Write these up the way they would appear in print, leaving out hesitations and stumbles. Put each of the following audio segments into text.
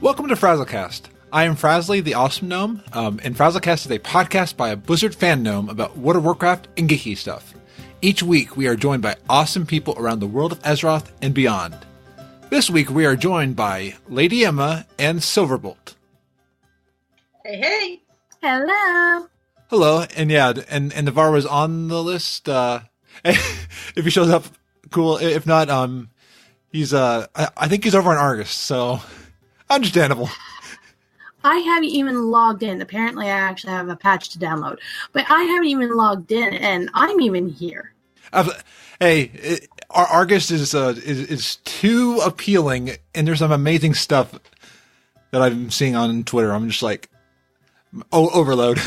Welcome to Frazlecast. I am Frazley, the Awesome Gnome, and Frazlecast is a podcast by a Blizzard fan gnome about World of Warcraft and geeky stuff. Each week, we are joined by awesome people around the world of Azeroth and beyond. This week, we are joined by Lady Emma and Siilverbolt. Hey, hey. Hello. Hello, and yeah, and Navarre was on the list. If he shows up, cool. If not, he's I think he's over on Argus, so understandable. I haven't even logged in. Apparently, I actually have a patch to download, but I haven't even logged in, and I'm even here. Argus is too appealing, and there's some amazing stuff that I'm seeing on Twitter. I'm just like, overload.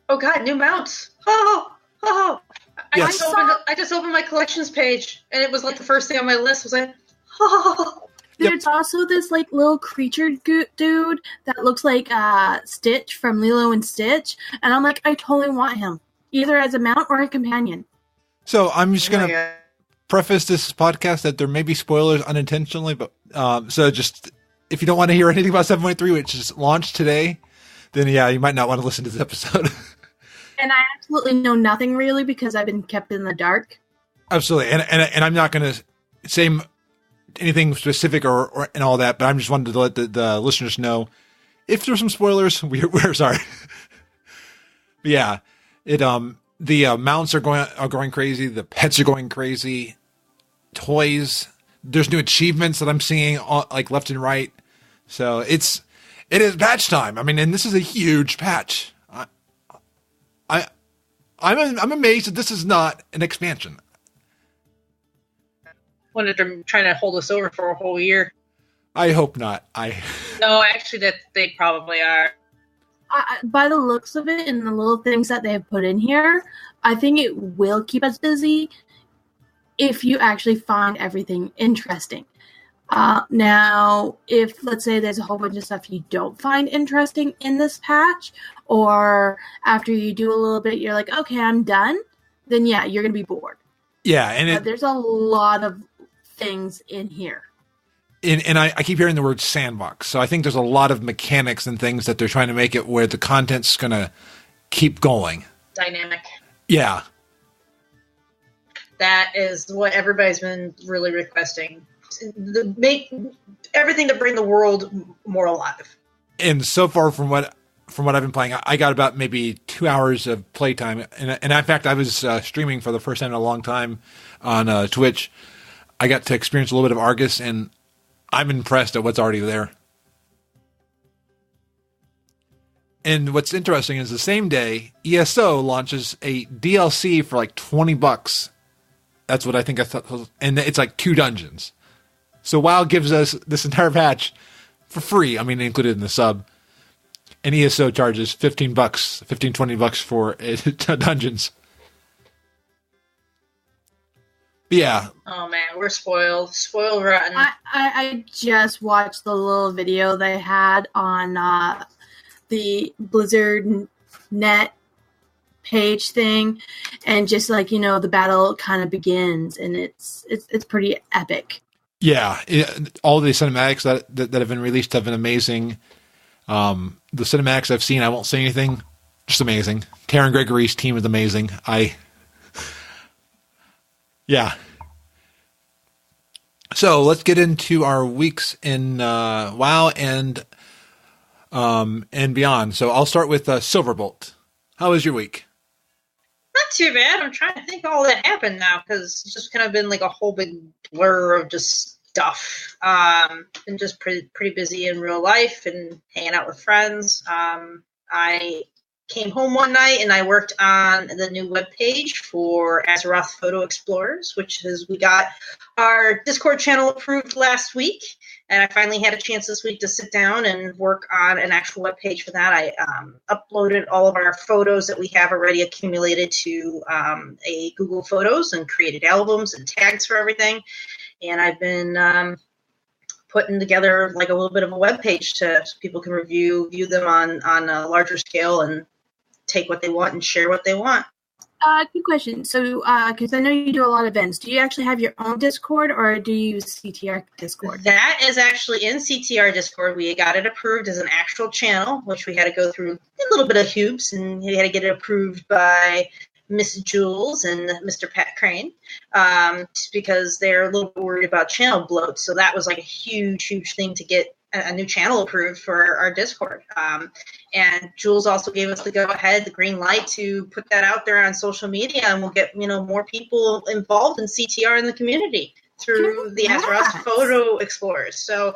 Oh God, new mounts! Yes. I just opened my collections page, and it was like the first thing on my list was like, There's also this like little creature dude that looks like Stitch from Lilo and Stitch, and I'm like, I totally want him, either as a mount or a companion. So I'm just gonna preface this podcast that there may be spoilers unintentionally, but so just if you don't want to hear anything about 7.3, which is launched today, then yeah, you might not want to listen to this episode. And I absolutely know nothing really because I've been kept in the dark. Absolutely, and I'm not going to say anything specific or and all that, but I'm just wanted to let the listeners know if there's some spoilers, we're sorry. But yeah, the mounts are going crazy, the pets are going crazy, toys. There's new achievements that I'm seeing like left and right. So it is patch time. I mean, and this is a huge patch. I'm amazed that this is not an expansion. Wonder they're trying to hold us over for a whole year. I hope not. No, actually, that they probably are. By the looks of it and the little things that they have put in here, I think it will keep us busy if you actually find everything interesting. Now, if, let's say, there's a whole bunch of stuff you don't find interesting in this patch, or after you do a little bit, you're like, okay, I'm done, then yeah, you're going to be bored. Yeah, and there's a lot of things in here. And I keep hearing the word sandbox, so I think there's a lot of mechanics and things that they're trying to make it where the content's going to keep going. Dynamic. Yeah. That is what everybody's been really requesting. Make everything to bring the world more alive. And so far from what I've been playing, I got about maybe 2 hours of playtime. And in fact, I was streaming for the first time in a long time on Twitch. I got to experience a little bit of Argus, and I'm impressed at what's already there. And what's interesting is the same day, ESO launches a DLC for like $20. That's what I think I thought. And it's like 2 dungeons. So WoW gives us this entire patch for free. I mean, included in the sub. And ESO charges $20 for dungeons. But yeah. Oh man, we're spoiled. Spoiled rotten. I just watched the little video they had on the Blizzard net page thing, and just like, the battle kind of begins, and it's pretty epic. Yeah, all the cinematics that have been released have been amazing. The cinematics I've seen, I won't say anything, just amazing. Karen Gregory's team is amazing. Yeah. So let's get into our weeks in WoW and beyond. So I'll start with Siilverbolt. How was your week? Not too bad. I'm trying to think all that happened now, because it's just kind of been like a whole big blur of just stuff. Been just pretty busy in real life and hanging out with friends. I came home one night and I worked on the new webpage for Azeroth Photo Explorers, which is, we got our Discord channel approved last week. And I finally had a chance this week to sit down and work on an actual webpage for that. I uploaded all of our photos that we have already accumulated to a Google Photos and created albums and tags for everything. And I've been putting together like a little bit of a webpage so people can view them on a larger scale and take what they want and share what they want. Good question. So, because I know you do a lot of events, do you actually have your own Discord or do you use CTR Discord? That is actually in CTR Discord. We got it approved as an actual channel, which we had to go through a little bit of hoops, and we had to get it approved by Miss Jules and Mr. Pat Crane, just because they're a little bit worried about channel bloat. So that was like a huge, huge thing to get a new channel approved for our Discord. And Jules also gave us the go-ahead, the green light to put that out there on social media, and we'll get more people involved in CTR in the community through the Azeroth Photo Explorers. So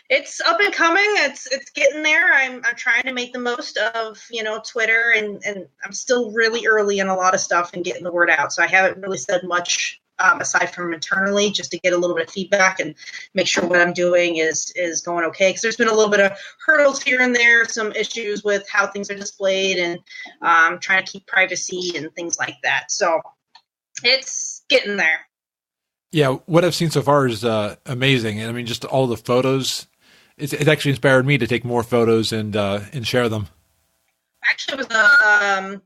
it's up and coming. It's getting there. I'm trying to make the most of Twitter, and I'm still really early in a lot of stuff and getting the word out. So I haven't really said much aside from internally, just to get a little bit of feedback and make sure what I'm doing is going okay. Because there's been a little bit of hurdles here and there, some issues with how things are displayed, and trying to keep privacy and things like that. So it's getting there. Yeah, what I've seen so far is amazing. And I mean, just all the photos, it's actually inspired me to take more photos and share them. Actually, I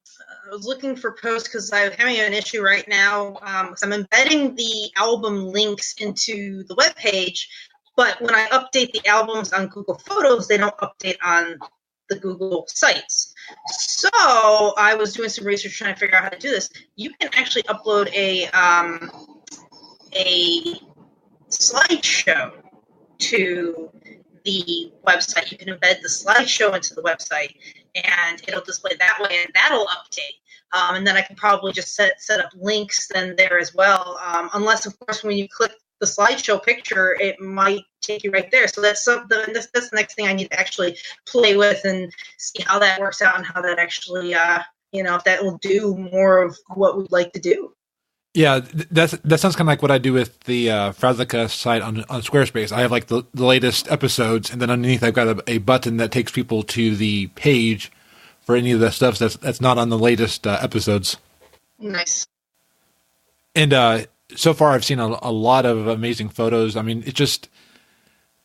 was looking for posts because I'm having an issue right now. I'm embedding the album links into the webpage, but when I update the albums on Google Photos, they don't update on the Google sites. So I was doing some research trying to figure out how to do this. You can actually upload a slideshow to the website. You can embed the slideshow into the website, and it'll display that way, and that'll update. And then I can probably just set up links then there as well. Unless, of course, when you click the slideshow picture, it might take you right there. So that's the next thing I need to actually play with and see how that works out and how that actually, if that will do more of what we'd like to do. Yeah, that sounds kind of like what I do with the Frazley site on Squarespace. I have like the latest episodes, and then underneath I've got a button that takes people to the page for any of the stuff that's not on the latest episodes. Nice. And so far I've seen a lot of amazing photos. I mean, it's just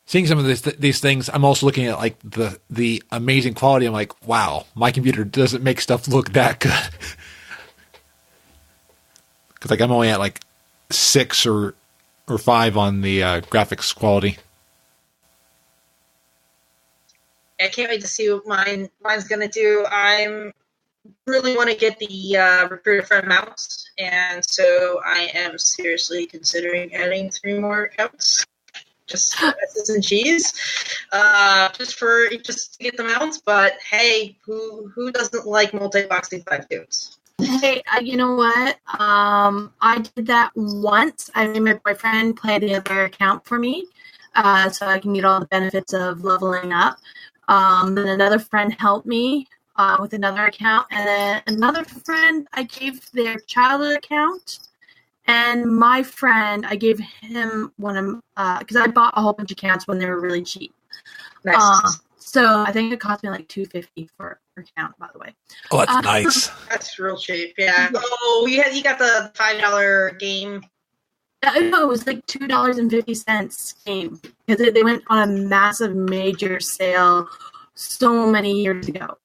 seeing some of these things. I'm also looking at like the amazing quality. I'm like, wow, my computer doesn't make stuff look that good. Because like I'm only at like 6 or 5 on the graphics quality. I can't wait to see what mine's going to do. I really want to get the recruiter friend mounts, and so I am seriously considering adding 3 more accounts. Just for S's and G's, just to get the mounts. But hey, who doesn't like multi-boxing 5 dudes? Hey, you know what? I did that once. I made my boyfriend play the other account for me, so I can get all the benefits of leveling up. Then another friend helped me with another account, and then another friend I gave their childhood account, and my friend I gave him one of because I bought a whole bunch of accounts when they were really cheap. Nice. So I think it cost me like $250 for account, by the way. Oh, that's nice. That's real cheap, yeah. Oh, you got the $5 game. No, it was like $2.50 game because they went on a massive major sale so many years ago.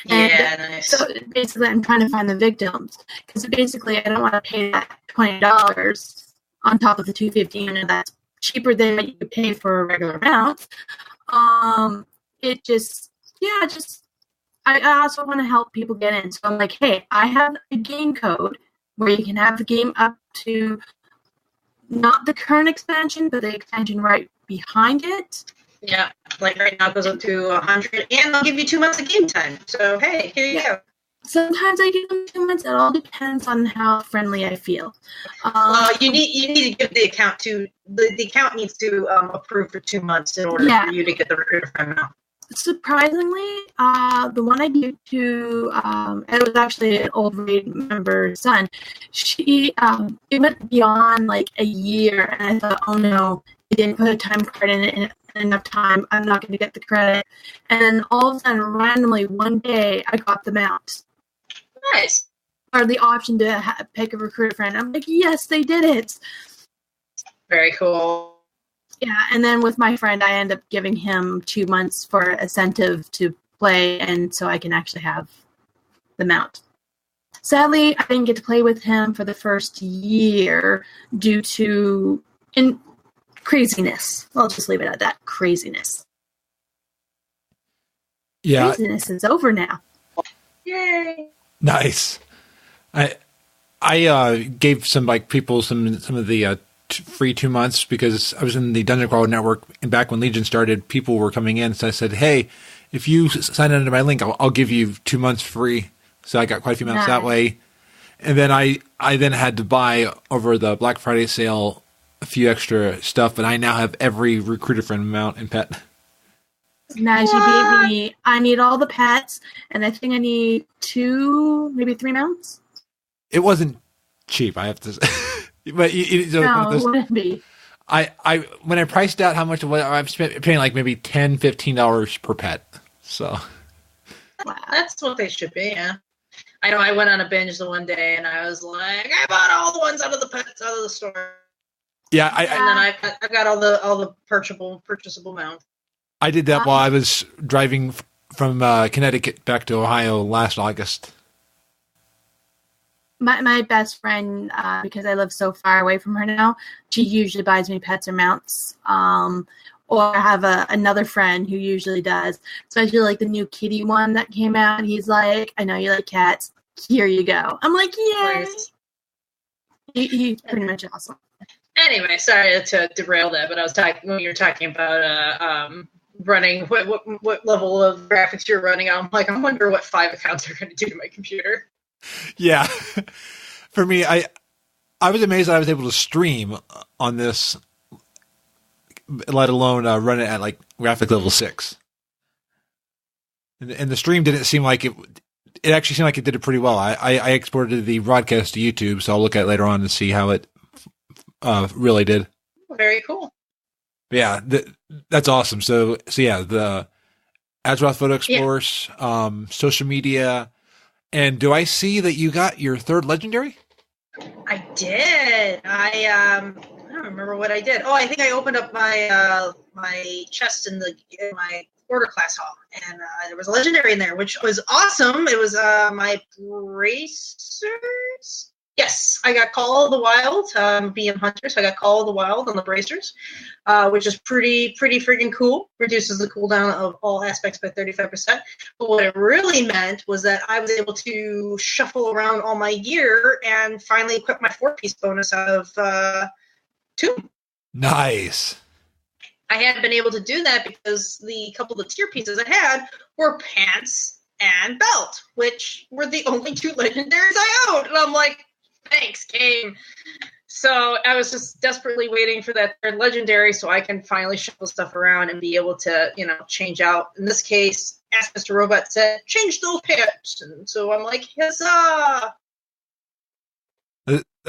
Yeah, nice. So basically, I'm trying to find the victims because basically I don't want to pay that $20 on top of the $250. That's cheaper than what you could pay for a regular amount. I also want to help people get in. So I'm like, hey, I have a game code where you can have the game up to not the current expansion, but the expansion right behind it. Yeah, like right now it goes up to 100, and they'll give you 2 months of game time. So hey, here you go. Sometimes I give them 2 months. It all depends on how friendly I feel. You need to give the account to the account needs to approve for 2 months in order for you to get the recruiter friend out. Surprisingly, the one I gave to it was actually an old raid member's son. She it went beyond like a year, and I thought, oh no, he didn't put a time card in it in enough time. I'm not going to get the credit. And then all of a sudden, randomly, one day, I got the mount. Nice. Or the option to pick a recruiter friend. I'm like, yes, they did it. Very cool. Yeah, and then with my friend, I end up giving him 2 months for incentive to play, and so I can actually have the mount. Sadly, I didn't get to play with him for the first year due to craziness. I'll just leave it at that. Craziness. Yeah. Craziness is over now. Yay! Nice. I gave some people some of the free 2 months because I was in the Dungeon Crawler Network, and back when Legion started, people were coming in. So I said, "Hey, if you sign under my link, I'll give you 2 months free." So I got quite a few months that way. And then I then had to buy over the Black Friday sale a few extra stuff, but I now have every recruiter friend mount and pet. Now you beat me. I need all the pets, and I think I need 2, maybe 3 mounts. It wasn't cheap, I have to say. But it wouldn't be. I when I priced out how much it was, I'm paying like maybe $10, $15 per pet. So that's what they should be. Yeah, I know. I went on a binge the one day, and I was like, I bought all the ones out of the store. Yeah, and then I've got all the purchasable mounts. I did that while I was driving from Connecticut back to Ohio last August. My best friend, because I live so far away from her now, she usually buys me pets or mounts. Or I have another friend who usually does, especially like the new kitty one that came out. He's like, I know you like cats. Here you go. I'm like, yeah. He's pretty much awesome. Anyway, sorry to derail that, but I was talking when you were talking about running what level of graphics you're running. I'm like, I wonder what 5 accounts are going to do to my computer. Yeah. For me, I was amazed that I was able to stream on this, let alone run it at like graphic level 6. And the stream didn't seem like it actually seemed like it did it pretty well. I exported the broadcast to YouTube, so I'll look at it later on and see how it really did. Very cool. Yeah, that's awesome. So yeah, the Azeroth Photo Explorers, social media. And do I see that you got your 3rd legendary? I did. I don't remember what I did. Oh, I think I opened up my my chest in my order class hall, and there was a legendary in there, which was awesome. It was my bracers. Yes, I got Call of the Wild, BM Hunter, so I got Call of the Wild on the bracers, which is pretty freaking cool. Reduces the cooldown of all aspects by 35%. But what it really meant was that I was able to shuffle around all my gear and finally equip my 4-piece bonus out of Tomb. Nice. I hadn't been able to do that because the couple of tier pieces I had were pants and belt, which were the only 2 legendaries I owned. And I'm like, thanks, game. So I was just desperately waiting for that 3rd legendary so I can finally shuffle stuff around and be able to, change out. In this case, Ask Mr. Robot said, change those pants. And so I'm like, huzzah!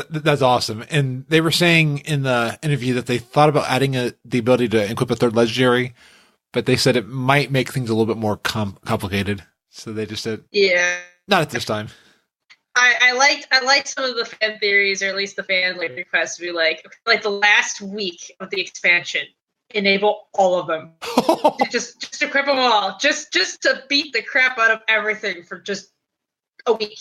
That's awesome. And they were saying in the interview that they thought about adding the ability to equip a 3rd legendary, but they said it might make things a little bit more complicated. So they just said, yeah, not at this time. I liked some of the fan theories, or at least the fan requests to be like the last week of the expansion, enable all of them. just equip them all. Just to beat the crap out of everything for just a week,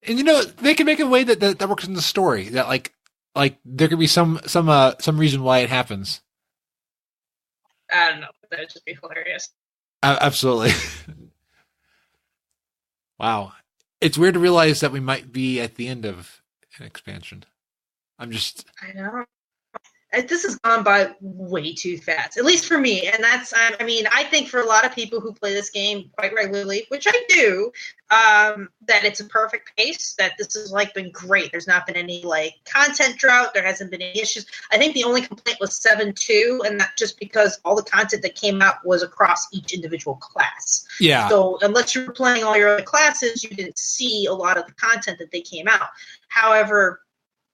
And they can make a way that works in the story. That like there could be some reason why it happens. I don't know. That would just be hilarious. Absolutely. Wow. It's weird to realize that we might be at the end of an expansion. I know. This has gone by way too fast, at least for me. And I think for a lot of people who play this game quite regularly, which I do, that it's a perfect pace, that this has been great. There's not been any content drought. There hasn't been any issues. I think the only complaint was 7.2, and that's just because all the content that came out was across each individual class. Yeah. So unless you were playing all your other classes, you didn't see a lot of the content that they came out. However,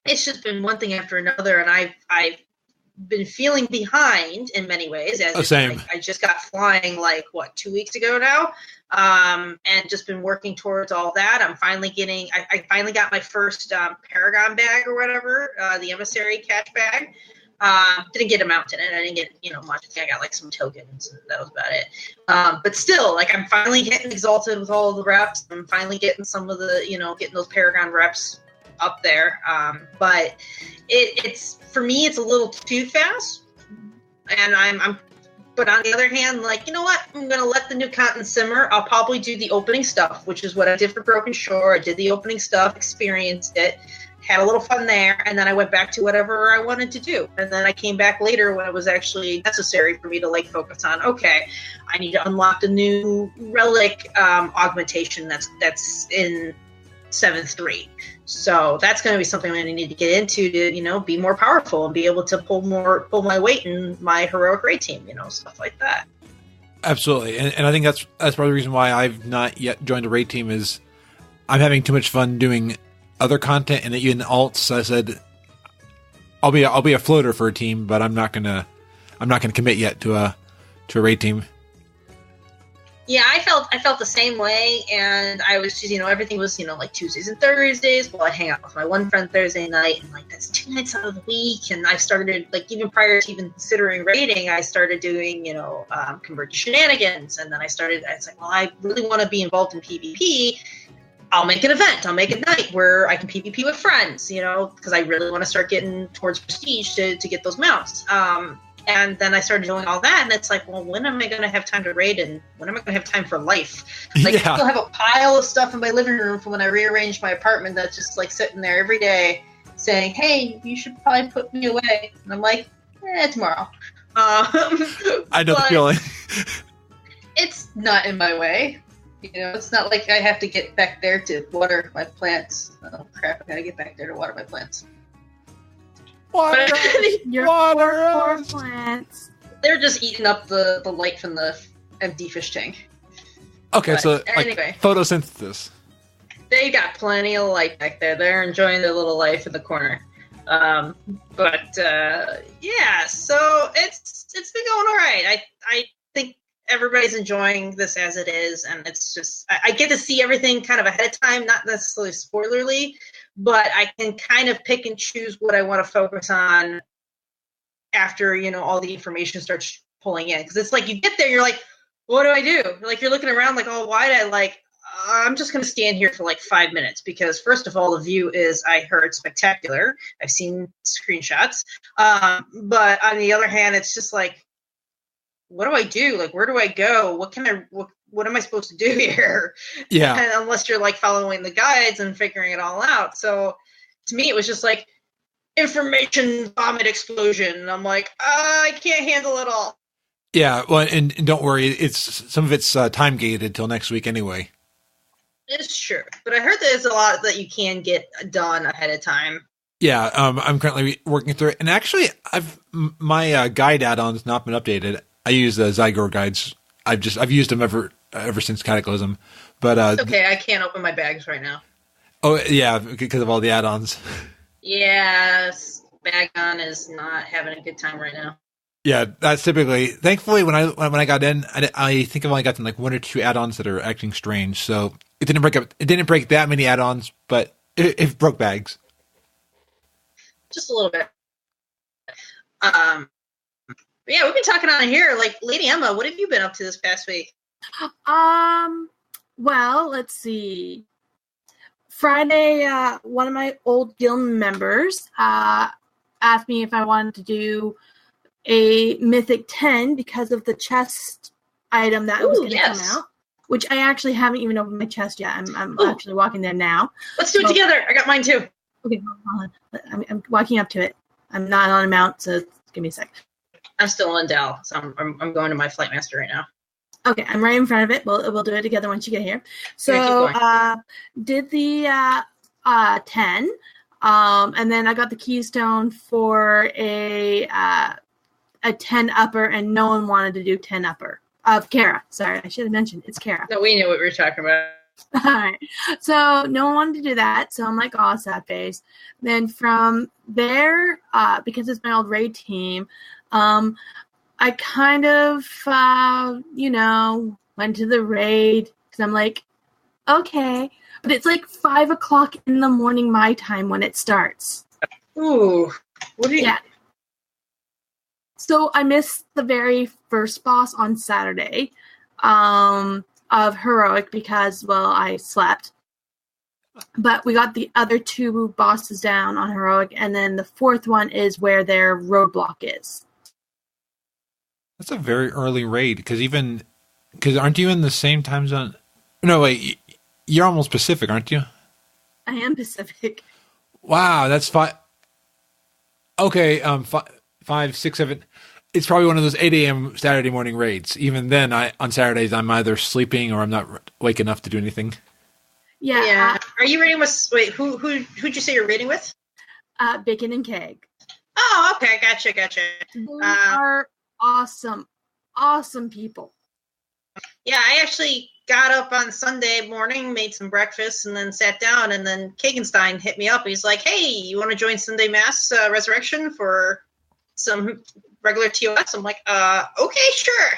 it's just been one thing after another, and I've been feeling behind in many ways. Same. I just got flying 2 weeks ago now, and just been working towards all that. I'm finally I finally got my first Paragon bag or whatever, the emissary catch bag. Didn't get a mountain, and I didn't get much. I think I got like some tokens, and that was about it. But still, like I'm finally getting exalted with all the reps. I'm finally getting some of the getting those Paragon reps up there. But it's for me, it's a little too fast, and I'm. But on the other hand, like, you know what? I'm going to let the new content simmer. I'll probably do the opening stuff, which is what I did for Broken Shore. I did the opening stuff, experienced it, had a little fun there, and then I went back to whatever I wanted to do. And then I came back later when it was actually necessary for me to, like, focus on, okay, I need to unlock the new relic augmentation that's in 7.3. So that's going to be something I'm going to need to get into to, be more powerful and be able to pull my weight in my heroic raid team, stuff like that. Absolutely. And I think that's part of the reason why I've not yet joined a raid team is I'm having too much fun doing other content and even alts. I said, I'll be a floater for a team, but I'm not going to commit yet to a raid team. Yeah, I felt the same way, and I was just, everything was, like Tuesdays and Thursdays. Well, I'd hang out with my one friend Thursday night, and, like, that's 2 nights out of the week. And I've started, like, even prior to even considering raiding, I started doing, convert to shenanigans. And then I was like, well, I really want to be involved in PvP. I'll make an event. I'll make a night where I can PvP with friends, because I really want to start getting towards prestige to get those mounts. And then I started doing all that, and it's like, well, when am I going to have time to raid, and when am I going to have time for life? Like, I still have a pile of stuff in my living room from when I rearranged my apartment that's just, like, sitting there every day saying, hey, you should probably put me away. And I'm like, tomorrow. I know the feeling. It's not in my way. It's not like I have to get back there to water my plants. Oh, crap, I got to get back there to water my plants. Water water plants. They're just eating up the light from the empty fish tank. Okay, but, so anyway, photosynthesis. They got plenty of light back there. They're enjoying their little life in the corner. Yeah, so it's been going all right. I think everybody's enjoying this as it is, and it's just I get to see everything kind of ahead of time, not necessarily spoilerly, but I can kind of pick and choose what I want to focus on after, all the information starts pulling in. Because it's like you get there, you're like, what do I do? Like, you're looking around like, oh, why did I I'm just going to stand here for like 5 minutes because, first of all, the view is, I heard, spectacular. I've seen screenshots. But on the other hand, it's just like, what do I do? Like, where do I go? What am I supposed to do here? Yeah. And unless you're, like, following the guides and figuring it all out. So to me, it was just like information vomit explosion. And I'm like, I can't handle it all. Yeah. Well, and don't worry. Some of it's time gated till next week anyway. It's true. But I heard there's a lot that you can get done ahead of time. Yeah. I'm currently working through it. And actually, my guide add-on's not been updated. I use the Zygor guides. I've used them ever since Cataclysm, but it's okay. I can't open my bags right now. Oh yeah, because of all the add-ons. Yes, Bagon is not having a good time right now. Yeah, that's typically. Thankfully, when I got in, I think I've only gotten like 1 or 2 add-ons that are acting strange. So it didn't break up. It didn't break that many add-ons, but it broke bags. Just a little bit. Yeah, we've been talking on here. Like, Lady Emma, what have you been up to this past week? Well, let's see. Friday, one of my old guild members asked me if I wanted to do a Mythic 10 because of the chest item that was going to come out, which I actually haven't even opened my chest yet. I'm actually walking there now. Let's do it together. I got mine too. Okay, hold on. I'm walking up to it. I'm not on a mount, so give me a sec. I'm still on Dell, so I'm going to my Flight Master right now. Okay, I'm right in front of it. We'll do it together once you get here. So, did the 10, and then I got the keystone for a 10 upper, and no one wanted to do 10 upper of Kara. Sorry, I should have mentioned it's Kara. No, we knew what we were talking about. All right, so no one wanted to do that. So I'm like, oh, sad face. Then from there, because it's my old raid team. I kind of, went to the raid because I'm like, okay, but it's like 5 o'clock in the morning my time when it starts. Ooh, what do you? Yeah. So I missed the very first boss on Saturday of Heroic because, well, I slept. But we got the other 2 bosses down on Heroic, and then the 4th one is where their roadblock is. That's a very early raid, because aren't you in the same time zone? No, wait, you're almost Pacific, aren't you? I am Pacific. Wow, that's 5. Okay, 5, 6, 7. It's probably one of those 8 a.m. Saturday morning raids. Even then, on Saturdays, I'm either sleeping or I'm not awake enough to do anything. Yeah. Are you raiding with? Wait, who'd you say you're raiding with? Bacon and Keg. Oh, okay, gotcha. They are awesome people. Yeah, I actually got up on Sunday morning, made some breakfast, and then sat down. And then Kagenstein hit me up. He's like, "Hey, you want to join Sunday Mass Resurrection for some regular TOS?" I'm like, okay, sure.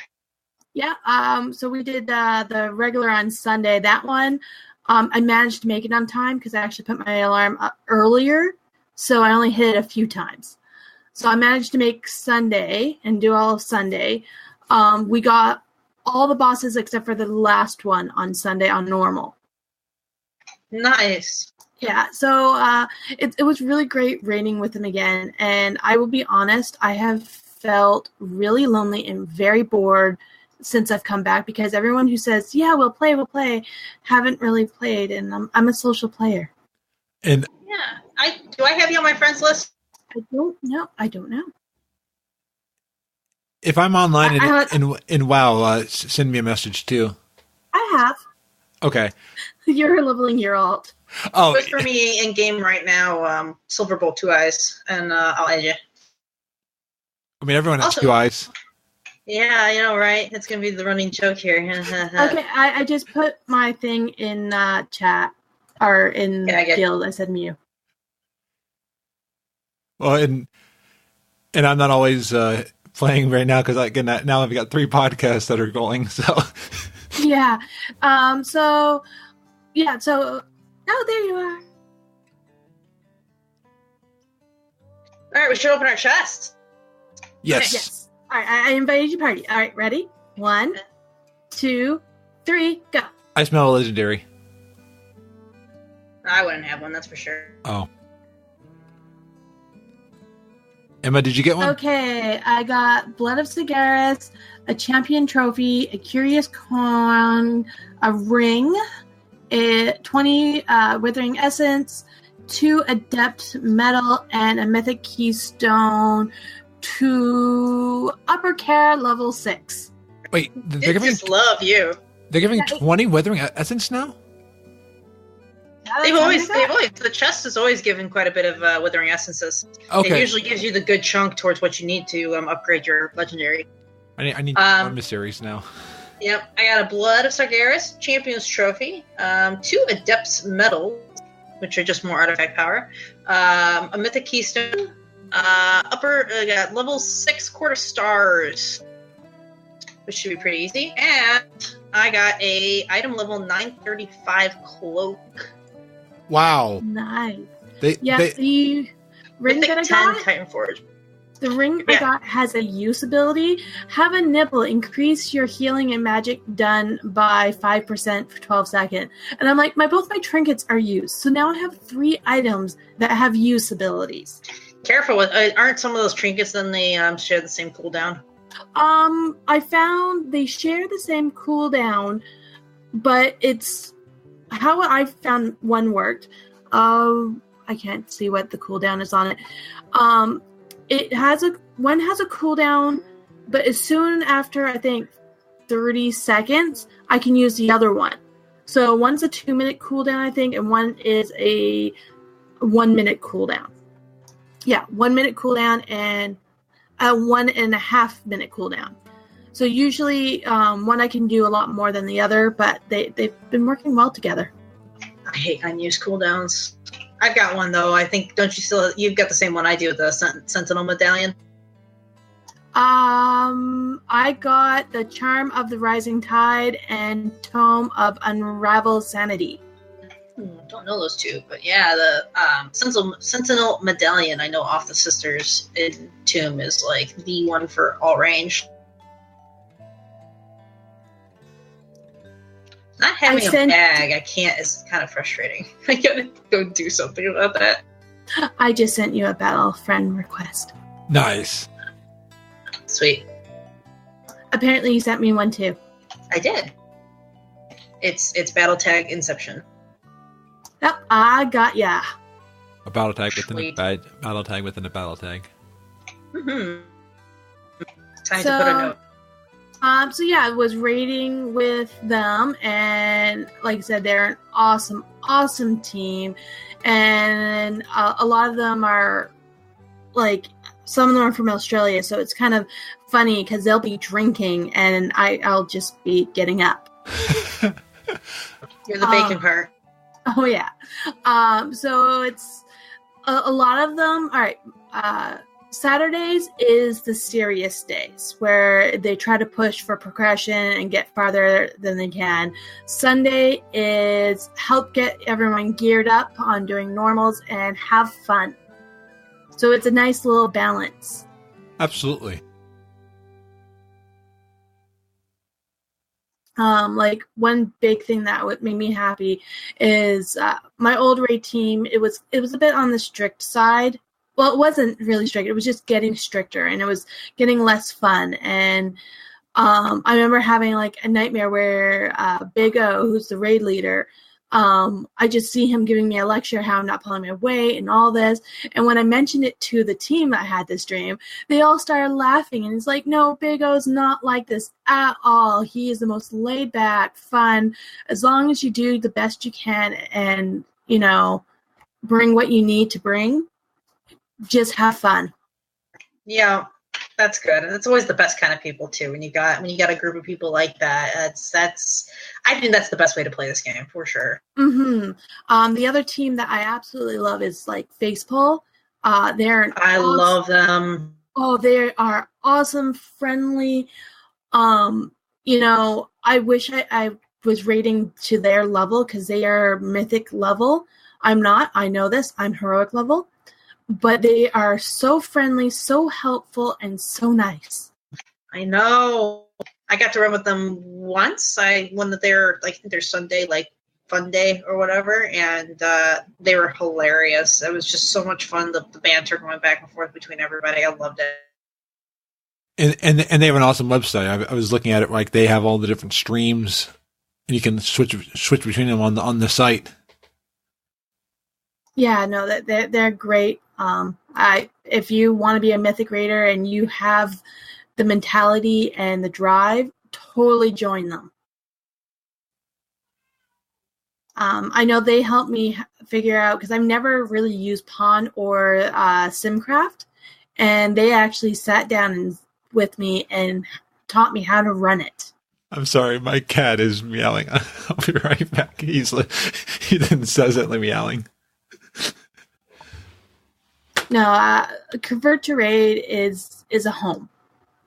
Yeah. So we did the regular on Sunday. That one, I managed to make it on time because I actually put my alarm up earlier, so I only hit it a few times. So I managed to make Sunday and do all of Sunday. We got all the bosses except for the last one on Sunday on normal. Nice. Yeah, so it was really great raiding with him again. And I will be honest, I have felt really lonely and very bored since I've come back because everyone who says, yeah, we'll play, haven't really played. And I'm a social player. And yeah, do I have you on my friends list? I don't know. If I'm online in WoW, send me a message too. I have. Okay. You're leveling your alt. Oh, it's for me in game right now. Siilverbolt 2 eyes, and I'll add you. I mean, everyone has 2 eyes. Yeah, I know, right? It's gonna be the running joke here. Okay, I just put my thing in chat or in guild. I said Mew. Well, and I'm not always playing right now because now I've got 3 podcasts that are going. So yeah. So oh, there you are. All right, we should open our chest. Yes. Okay, yes. All right, I invited you party. All right, ready? 1, 2, 3, go. I smell a legendary. I wouldn't have one, that's for sure. Oh. Emma, did you get one? Okay, I got Blood of Sagaris, a champion trophy, a curious coin, a ring, 20 withering essence, 2 adept metal, and a mythic keystone, 2 upper care level 6. Wait, they're giving love you. They're giving 20 withering essence now? They've always the chest has always given quite a bit of withering essences. Okay. It usually gives you the good chunk towards what you need to upgrade your legendary. I need more mysteries now. Yep, I got a Blood of Sargeras Champion's Trophy, 2 Adept's Medals, which are just more artifact power, a Mythic Keystone, got level 6 Quarter Stars, which should be pretty easy, and I got a item level 935 Cloak. Wow. Nice. The ring that I got, Titan Forge. The ring I got has a use ability. Have a nibble. Increase your healing and magic done by 5% for 12 seconds. And I'm like, both my trinkets are used. So now I have 3 items that have use abilities. Careful with aren't some of those trinkets then they share the same cooldown? I found they share the same cooldown, but it's how I found one worked. I can't see what the cooldown is on it. One has a cooldown, but as soon after I think 30 seconds, I can use the other one. So one's a 2-minute cooldown, I think, and one is a 1-minute cooldown. Yeah, 1-minute cooldown and a 1.5 minute cooldown. So usually one I can do a lot more than the other, but they've been working well together. I hate unused cooldowns. I've got one though. I think you've got the same one I do with the Sentinel Medallion. I got the Charm of the Rising Tide and Tome of Unraveled Sanity. don't know those two, but yeah, the Sentinel Medallion I know off the Sisters in Tomb is like the one for all range. Not having a bag, I can't. It's kind of frustrating. I gotta go do something about that. I just sent you a battle friend request. Nice. Sweet. Apparently, you sent me one too. I did. It's battle tag Inception. Yep, I got ya. A battle tag within a battle tag within a battle tag. Mm-hmm. Time to put a note. So yeah, I was raiding with them, and like I said, they're an awesome, awesome team, and a lot of them are, like, some of them are from Australia, so it's kind of funny because they'll be drinking, and I'll just be getting up. You're the bacon part. Oh yeah. So it's a lot of them. All right. Saturdays is the serious days where they try to push for progression and get farther than they can. Sunday is help get everyone geared up on doing normals and have fun. So it's a nice little balance. Absolutely. Like one big thing that would make me happy is my old raid team. It was a bit on the strict side. Well, it wasn't really strict. It was just getting stricter, and it was getting less fun. And I remember having like a nightmare where Big O, who's the raid leader, I just see him giving me a lecture how I'm not pulling my weight and all this. And when I mentioned it to the team that had this dream, they all started laughing. And it's like, no, Big O's not like this at all. He is the most laid back, fun. As long as you do the best you can and, you know, bring what you need to bring, just have fun. Yeah, that's good, and it's always the best kind of people too. When you got a group of people like that, that's I think that's the best way to play this game for sure. Mm-hmm. The other team that I absolutely love is like Facepull. I love them. Oh, they are awesome, friendly. You know, I wish I was rating to their level because they are mythic level. I'm not. I know this. I'm heroic level. But they are so friendly, so helpful, and so nice. I know. I got to run with them once. I won their Sunday fun day or whatever, and they were hilarious. It was just so much fun. The banter going back and forth between everybody. I loved it. And they have an awesome website. I was looking at it. Like they have all the different streams, and you can switch between them on the site. Yeah, no, they're great. If you want to be a Mythic Raider and you have the mentality and the drive, totally join them. I know they helped me figure out, because I've never really used Pawn or Simcraft, and they actually sat down with me and taught me how to run it. I'm sorry, my cat is meowing. I'll be right back. He then says it like meowing. No, Convert to Raid is a home.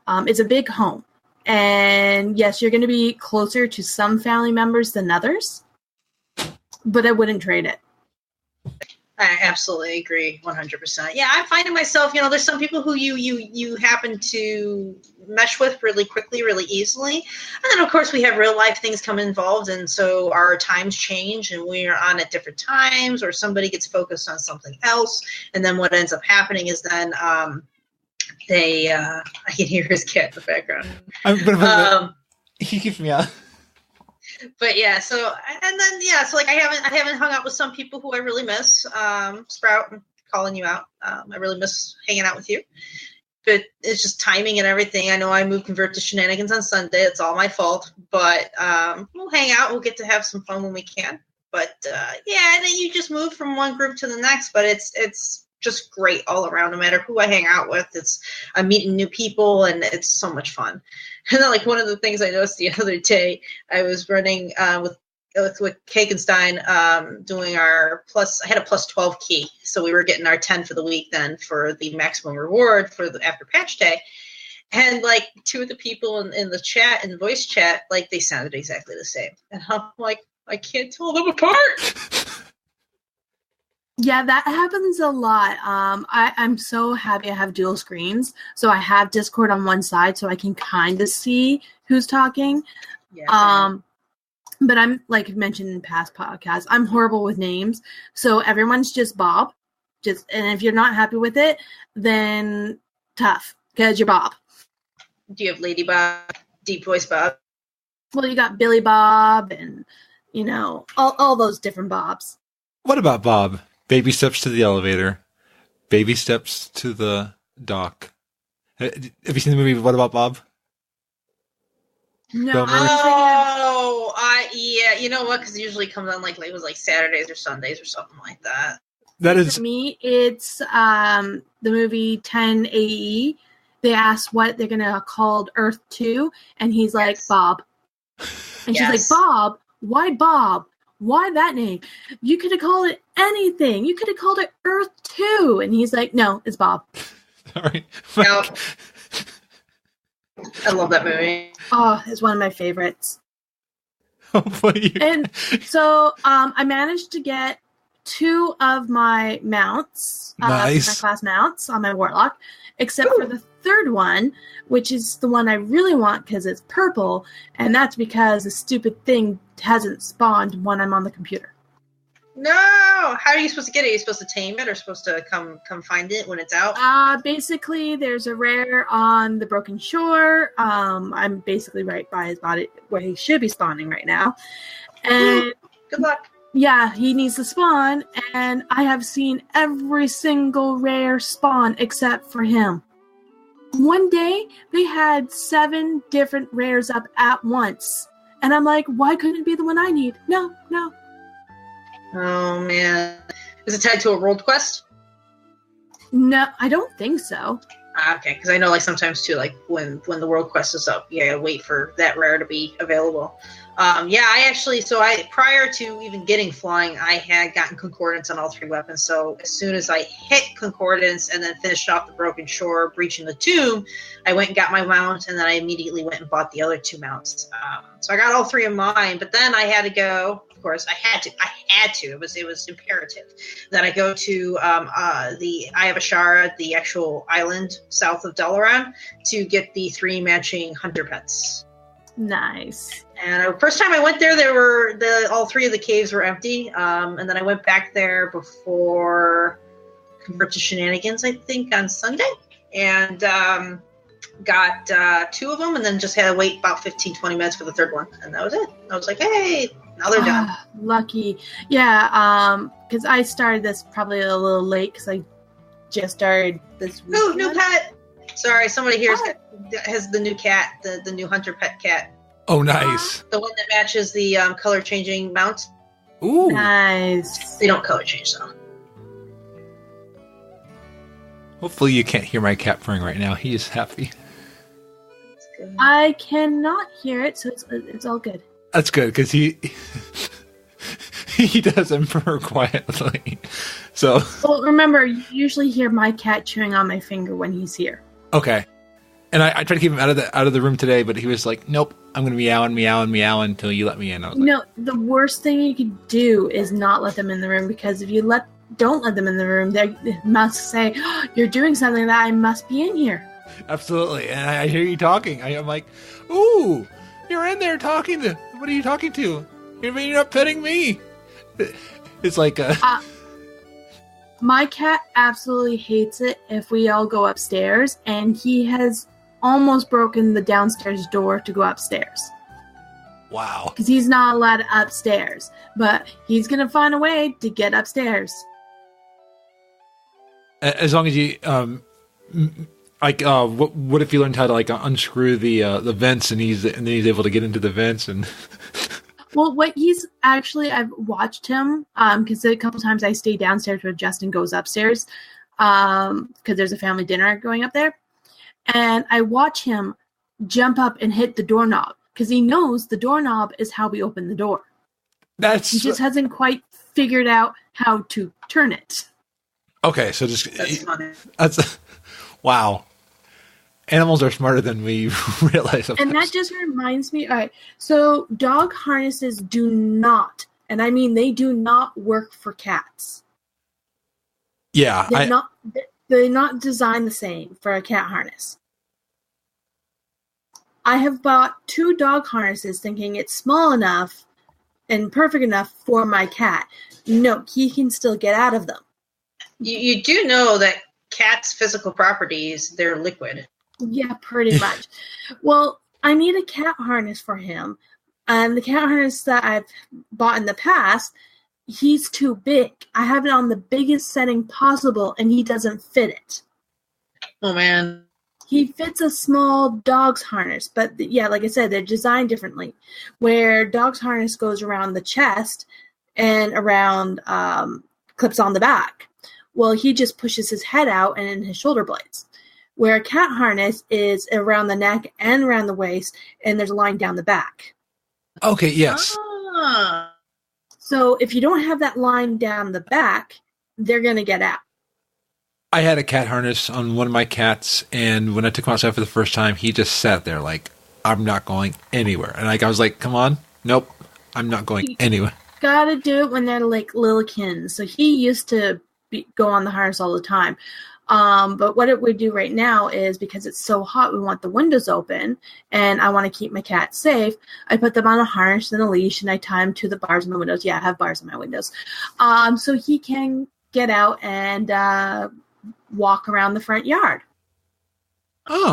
It's a big home. And yes, you're going to be closer to some family members than others, but I wouldn't trade it. I absolutely agree 100%. Yeah, I'm finding myself, there's some people who you happen to mesh with really quickly, really easily. And then, of course, we have real life things come involved. And so our times change and we are on at different times, or somebody gets focused on something else. And then what ends up happening is then I can hear his cat in the background. He keeps me out. But yeah, so like I haven't hung out with some people who I really miss. Sprout, I'm calling you out. I really miss hanging out with you. But it's just timing and everything. I know I moved Convert to Shenanigans on Sunday. It's all my fault. But we'll hang out. We'll get to have some fun when we can. But and then you just move from one group to the next. But it's just great all around. No matter who I hang out with, I'm meeting new people, and it's so much fun. And then, like, one of the things I noticed the other day, I was running with Kagenstein, doing our plus. I had a plus 12 key, so we were getting our 10 for the week then for the maximum reward for the after patch day. And like two of the people in the chat, in the voice chat, like they sounded exactly the same, and I'm like, I can't tell them apart. Yeah, that happens a lot. I'm so happy I have dual screens. So I have Discord on one side so I can kind of see who's talking. Yeah. But I'm, like mentioned in past podcasts, I'm horrible with names. So everyone's just Bob. And if you're not happy with it, then tough, because you're Bob. Do you have Lady Bob, Deep Voice Bob? Well, you got Billy Bob and, all those different Bobs. What about Bob? Baby steps to the elevator. Baby steps to the dock. Have you seen the movie What About Bob? No. Yeah. You know what? Because it usually comes on it was like Saturdays or Sundays or something like that. That is For me, it's the movie 10 AE. They asked what they're gonna call Earth 2, and he's like, Bob. And she's like, Bob? Why Bob? Why that name? You could have called it anything. You could have called it Earth 2. And he's like, no, it's Bob. All right. No. I love that movie. Oh, it's one of my favorites. Hopefully. And so I managed to get 2 of my mounts, nice. My class mounts on my Warlock, except for the third one, which is the one I really want because it's purple, and that's because the stupid thing hasn't spawned when I'm on the computer. No! How are you supposed to get it? Are you supposed to tame it or supposed to come find it when it's out? Basically, there's a rare on the Broken Shore. I'm basically right by his body where he should be spawning right now. And good luck. Yeah, he needs to spawn, and I have seen every single rare spawn except for him. One day, they had 7 different rares up at once. And I'm like, why couldn't it be the one I need? No. Oh, man. Is it tied to a world quest? No, I don't think so. Okay, because I know sometimes too, when the world quest is up, you gotta wait for that rare to be available. I prior to even getting flying, I had gotten concordance on all 3 weapons. So as soon as I hit concordance and then finished off the Broken Shore, breaching the tomb, I went and got my mount, and then I immediately went and bought the other 2 mounts. So I got all 3 of mine, but then I had to go. Of course, I had to. It was imperative that I go to the Eye of Ashara, the actual island south of Dalaran, to get the 3 matching hunter pets. Nice. And first time I went there, all 3 of the caves were empty. And then I went back there before Convert to Shenanigans, I think, on Sunday, and got 2 of them, and then just had to wait about 15-20 minutes for the 3rd one, and that was it. I was like, hey, now they're done. Lucky. Yeah, because I started this probably a little late because I just started this week. Ooh, new pet! Sorry, somebody here has the new cat, the new hunter pet cat. Oh, nice. The one that matches the color-changing mount. Ooh. Nice. They don't color change, though. Hopefully you can't hear my cat purring right now. He is happy. I cannot hear it, so it's all good. That's good, because he doesn't purr quietly. So. Well, remember, you usually hear my cat chewing on my finger when he's here. Okay. And I tried to keep him out of the room today, but he was like, nope, I'm going to meow until you let me in. I was like, the worst thing you could do is not let them in the room, because if you don't let them in the room, they must say, oh, you're doing something that I must be in here. Absolutely. And I hear you talking. I'm like, ooh, you're in there talking to, what are you talking to? You're not petting me. It's like my cat absolutely hates it if we all go upstairs, and he has almost broken the downstairs door to go upstairs. Wow. Because he's not allowed upstairs, but he's going to find a way to get upstairs. As long as you, what if you learned how to unscrew the vents and then he's able to get into the vents and. Well, what he's actually, I've watched him, because a couple times I stay downstairs where Justin goes upstairs, because there's a family dinner going up there. And I watch him jump up and hit the doorknob, because he knows the doorknob is how we open the door. He just hasn't quite figured out how to turn it. Okay, so that's wow. Animals are smarter than we realize. And that just reminds me, all right, so dog harnesses do not, and I mean they do not work for cats. Yeah, they're not designed the same for a cat harness. I have bought 2 dog harnesses thinking it's small enough and perfect enough for my cat. No, he can still get out of them. You do know that cats' physical properties, they're liquid. Yeah, pretty much. Well, I need a cat harness for him. And the cat harness that I've bought in the past, he's too big. I have it on the biggest setting possible, and he doesn't fit it. Oh, man. He fits a small dog's harness, but yeah, like I said, they're designed differently. Where dog's harness goes around the chest and around clips on the back. Well, he just pushes his head out and in his shoulder blades. Where a cat harness is around the neck and around the waist, and there's a line down the back. Okay, yes. Ah. So if you don't have that line down the back, they're going to get out. I had a cat harness on one of my cats, and when I took him outside for the first time, he just sat there like, I'm not going anywhere. And I was like, come on. Nope. I'm not going anywhere. Gotta do it when they're like lillikins. So he used to go on the harness all the time. But what it would do right now is, because it's so hot, we want the windows open, and I want to keep my cat safe. I put them on a harness and a leash, and I tie them to the bars in the windows. Yeah, I have bars in my windows. So he can get out and walk around the front yard. Oh,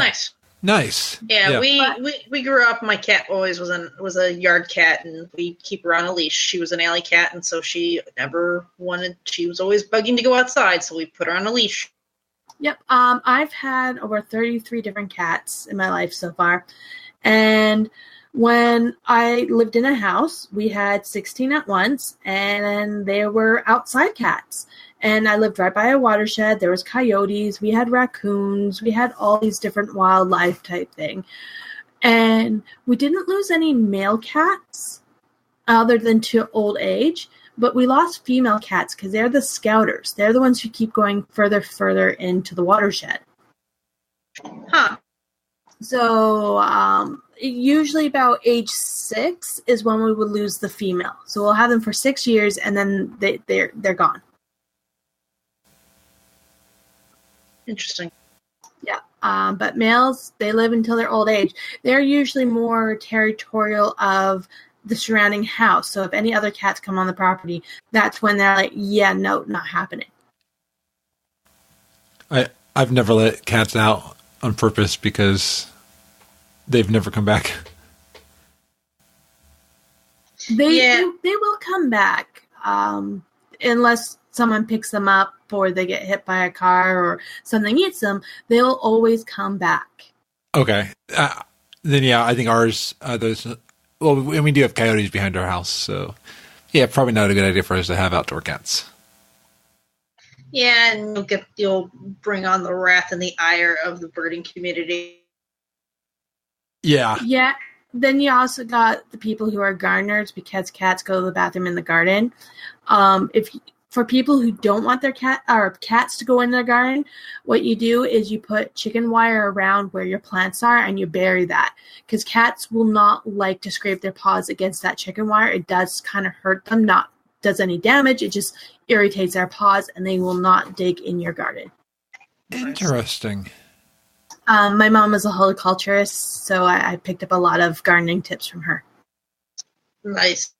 nice. Yeah. We grew up. My cat always was a yard cat, and we keep her on a leash. She was an alley cat, and so she was always bugging to go outside, so we put her on a leash. Yep. I've had over 33 different cats in my life so far. And when I lived in a house, we had 16 at once, and they were outside cats. And I lived right by a watershed. There was coyotes. We had raccoons. We had all these different wildlife type thing. And we didn't lose any male cats other than to old age. But we lost female cats because they're the scouters. They're the ones who keep going further into the watershed. Huh. So usually about age 6 is when we would lose the female. So we'll have them for 6 years, and then they're gone. Interesting. Yeah. But males, they live until their old age. They're usually more territorial of the surrounding house. So if any other cats come on the property, that's when they're like, yeah, no, not happening. I've never let cats out on purpose because they've never come back. They will come back unless someone picks them up or they get hit by a car or something eats them. They'll always come back. Okay. Then, yeah, I think ours, well, and we do have coyotes behind our house, so yeah, probably not a good idea for us to have outdoor cats. Yeah, and you'll bring on the wrath and the ire of the birding community. Yeah. Yeah. Then you also got the people who are gardeners, because cats go to the bathroom in the garden. For people who don't want their cats to go in their garden, what you do is you put chicken wire around where your plants are and you bury that, because cats will not like to scrape their paws against that chicken wire. It does kind of hurt them, not does any damage. It just irritates their paws, and they will not dig in your garden. Interesting. My mom is a horticulturist, so I picked up a lot of gardening tips from her. Nice.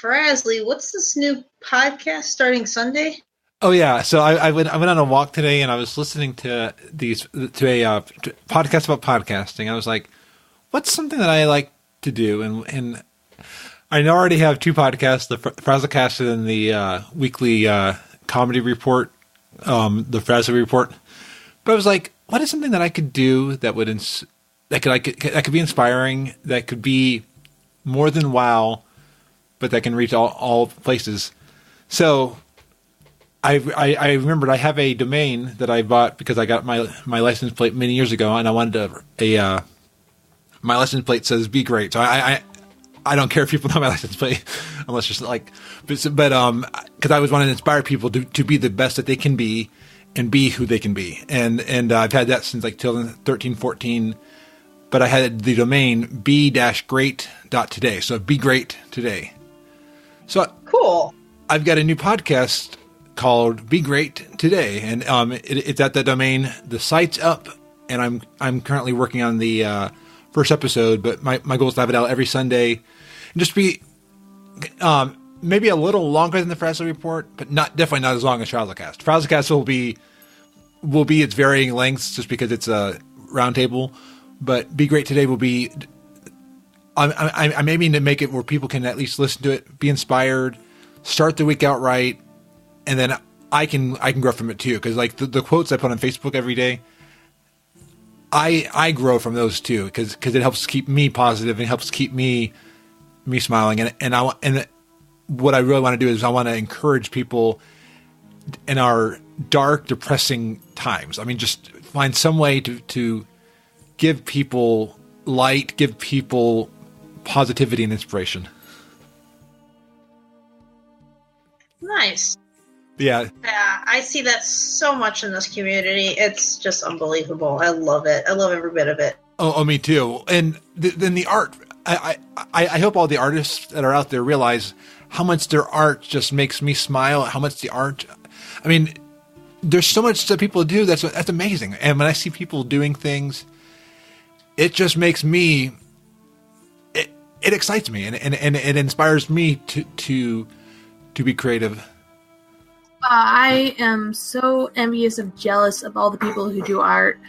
Frazley, what's this new podcast starting Sunday? Oh yeah, so I went on a walk today, and I was listening to a podcast about podcasting. I was like, what's something that I like to do? And I already have 2 podcasts: the Frazlecast and the weekly comedy report, the Frazley Report. But I was like, what is something that I could do that could be inspiring, that could be more than wow, but that can reach all places. So I remembered I have a domain that I bought because I got my license plate many years ago, and I wanted my license plate says "Be Great." So I don't care if people know my license plate, unless just like, but because I always wanted to inspire people to be the best that they can be and be who they can be, and I've had that since like 2013, 14. But I had the domain be-great.today. So be great today. So cool. I've got a new podcast called Be Great Today, and it's at the domain. The site's up, and I'm currently working on the first episode, but my goal is to have it out every Sunday, and just be maybe a little longer than the Frazley report, but definitely not as long as Frazlecast. Frazlecast will be its varying lengths just because it's a roundtable, but Be Great Today will be. I'm aiming to make it where people can at least listen to it, be inspired, start the week out right, and then I can grow from it too. Because like the quotes I put on Facebook every day, I grow from those too. Because it helps keep me positive and helps keep me smiling. And what I really want to do is I want to encourage people in our dark, depressing times. I mean, just find some way to give people light, give people positivity and inspiration. Nice. Yeah, I see that so much in this community. It's just unbelievable. I love it. I love every bit of it. Oh, me too. And then the art. I hope all the artists that are out there realize how much their art just makes me smile. How much the art. I mean, there's so much that people do that's amazing. And when I see people doing things, it just makes me. It excites me and it inspires me to be creative. I am so envious of jealous of all the people who do art.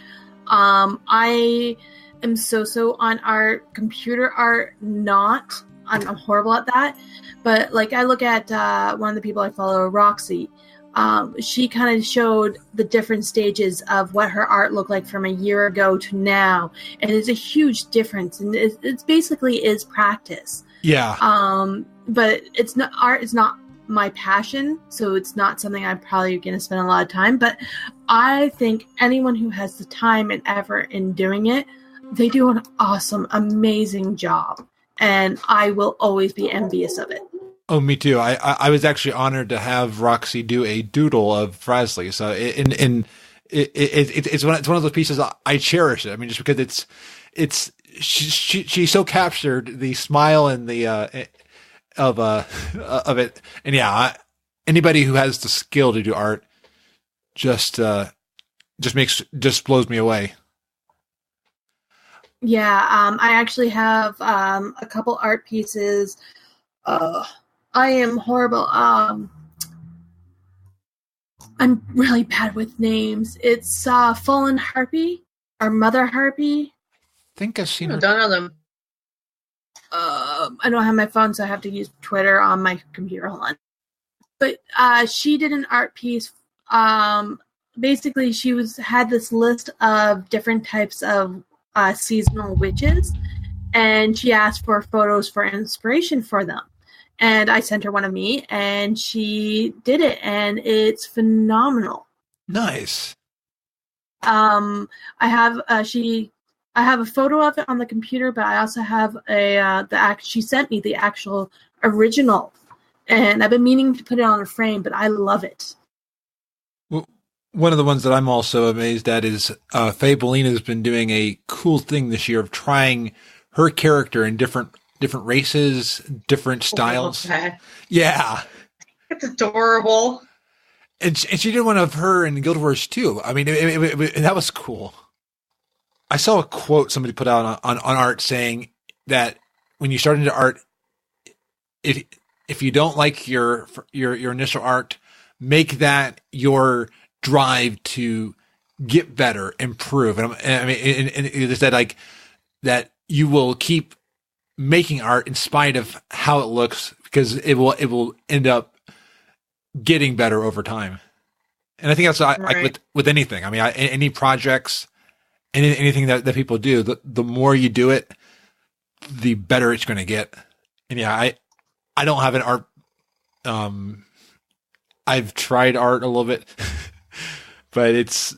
I am so on art, computer art, not. I'm horrible at that. But like I look at one of the people I follow, Roxy. She kind of showed the different stages of what her art looked like from a year ago to now. And it's a huge difference. And it's basically is practice. Yeah. But it's not art is not my passion. So it's not something I'm probably going to spend a lot of time. But I think anyone who has the time and effort in doing it, they do an awesome, amazing job. And I will always be envious of it. Oh, me too. I was actually honored to have Roxy do a doodle of Frazley. So it's one of those pieces I cherish it. I mean, just because she so captured the smile and the of it. And yeah, anybody who has the skill to do art just blows me away. Yeah, I actually have a couple art pieces. I am horrible. I'm really bad with names. It's Fallen Harpy or Mother Harpy. I think I've seen I her. don't know them. I don't have my phone, so I have to use Twitter on my computer. Hold on. But she did an art piece. Basically, she had this list of different types of seasonal witches, and she asked for photos for inspiration for them. And I sent her one of me, and she did it, and it's phenomenal. Nice. I have a photo of it on the computer, but I also have she sent me the actual original, and I've been meaning to put it on a frame, but I love it. Well, one of the ones that I'm also amazed at is Fabelina has been doing a cool thing this year of trying her character in different races, different styles. Okay. Yeah. It's adorable. And she did one of her in Guild Wars too. I mean, that was cool. I saw a quote somebody put out on art saying that when you start into art, if you don't like your initial art, make that your drive to get better, improve. And I mean, and it said like that you will keep making art in spite of how it looks because it will end up getting better over time. And I think that's like with anything. I mean, any projects, anything that people do, the more you do it, the better it's going to get. And yeah, I don't have an art. I've tried art a little bit, but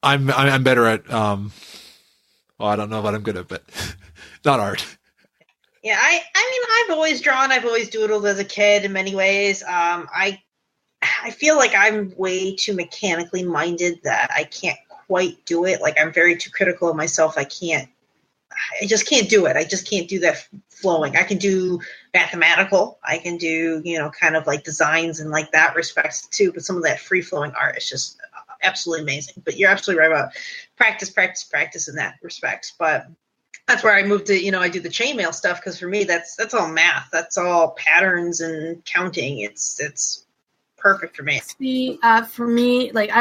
I'm better at, well, I don't know what I'm good at, but not art. Yeah, I mean, I've always drawn. I've always doodled as a kid in many ways. I feel like I'm way too mechanically minded that I can't quite do it. Like I'm very too critical of myself. I I just can't do it. I just can't do that flowing. I can do mathematical. I can do, kind of like designs and like that respects too. But some of that free flowing art is just absolutely amazing. But you're absolutely right about practice in that respect. But that's where I moved to, I do the chainmail stuff because for me, that's all math. That's all patterns and counting. It's perfect for me. See, for me, like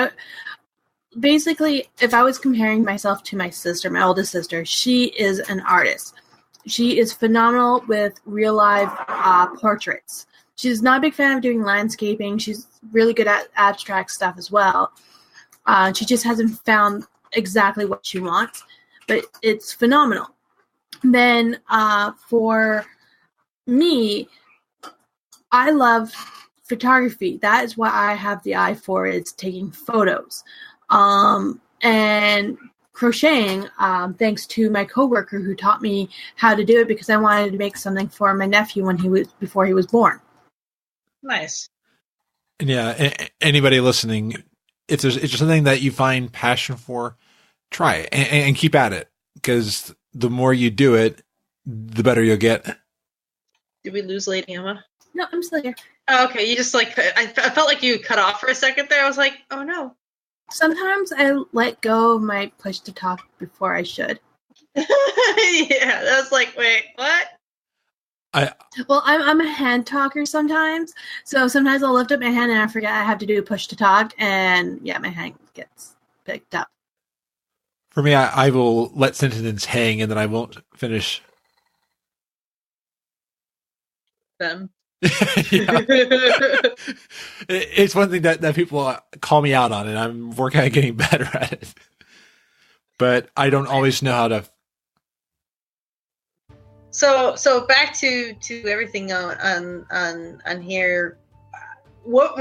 basically, if I was comparing myself to my sister, my oldest sister, she is an artist. She is phenomenal with real life portraits. She's not a big fan of doing landscaping. She's really good at abstract stuff as well. She just hasn't found exactly what she wants, but it's phenomenal. Then for me, I love photography. That is what I have the eye for, is taking photos. And crocheting, thanks to my coworker who taught me how to do it because I wanted to make something for my nephew before he was born. Nice. Yeah, anybody listening, if there's something that you find passion for, try it and keep at it, because the more you do it, the better you'll get. Did we lose Lady Emma? No, I'm still here. Oh, okay. You just I felt like you cut off for a second there. I was like, oh no. Sometimes I let go of my push to talk before I should. Yeah, that was like, wait, what? Well, I'm a hand talker sometimes, so sometimes I'll lift up my hand and I forget I have to do push to talk, and yeah, my hand gets picked up. For me, I will let sentences hang and then I won't finish Them. It's one thing that people call me out on, and I'm working on getting better at it. But I don't always know how to. So back to everything on here. We'll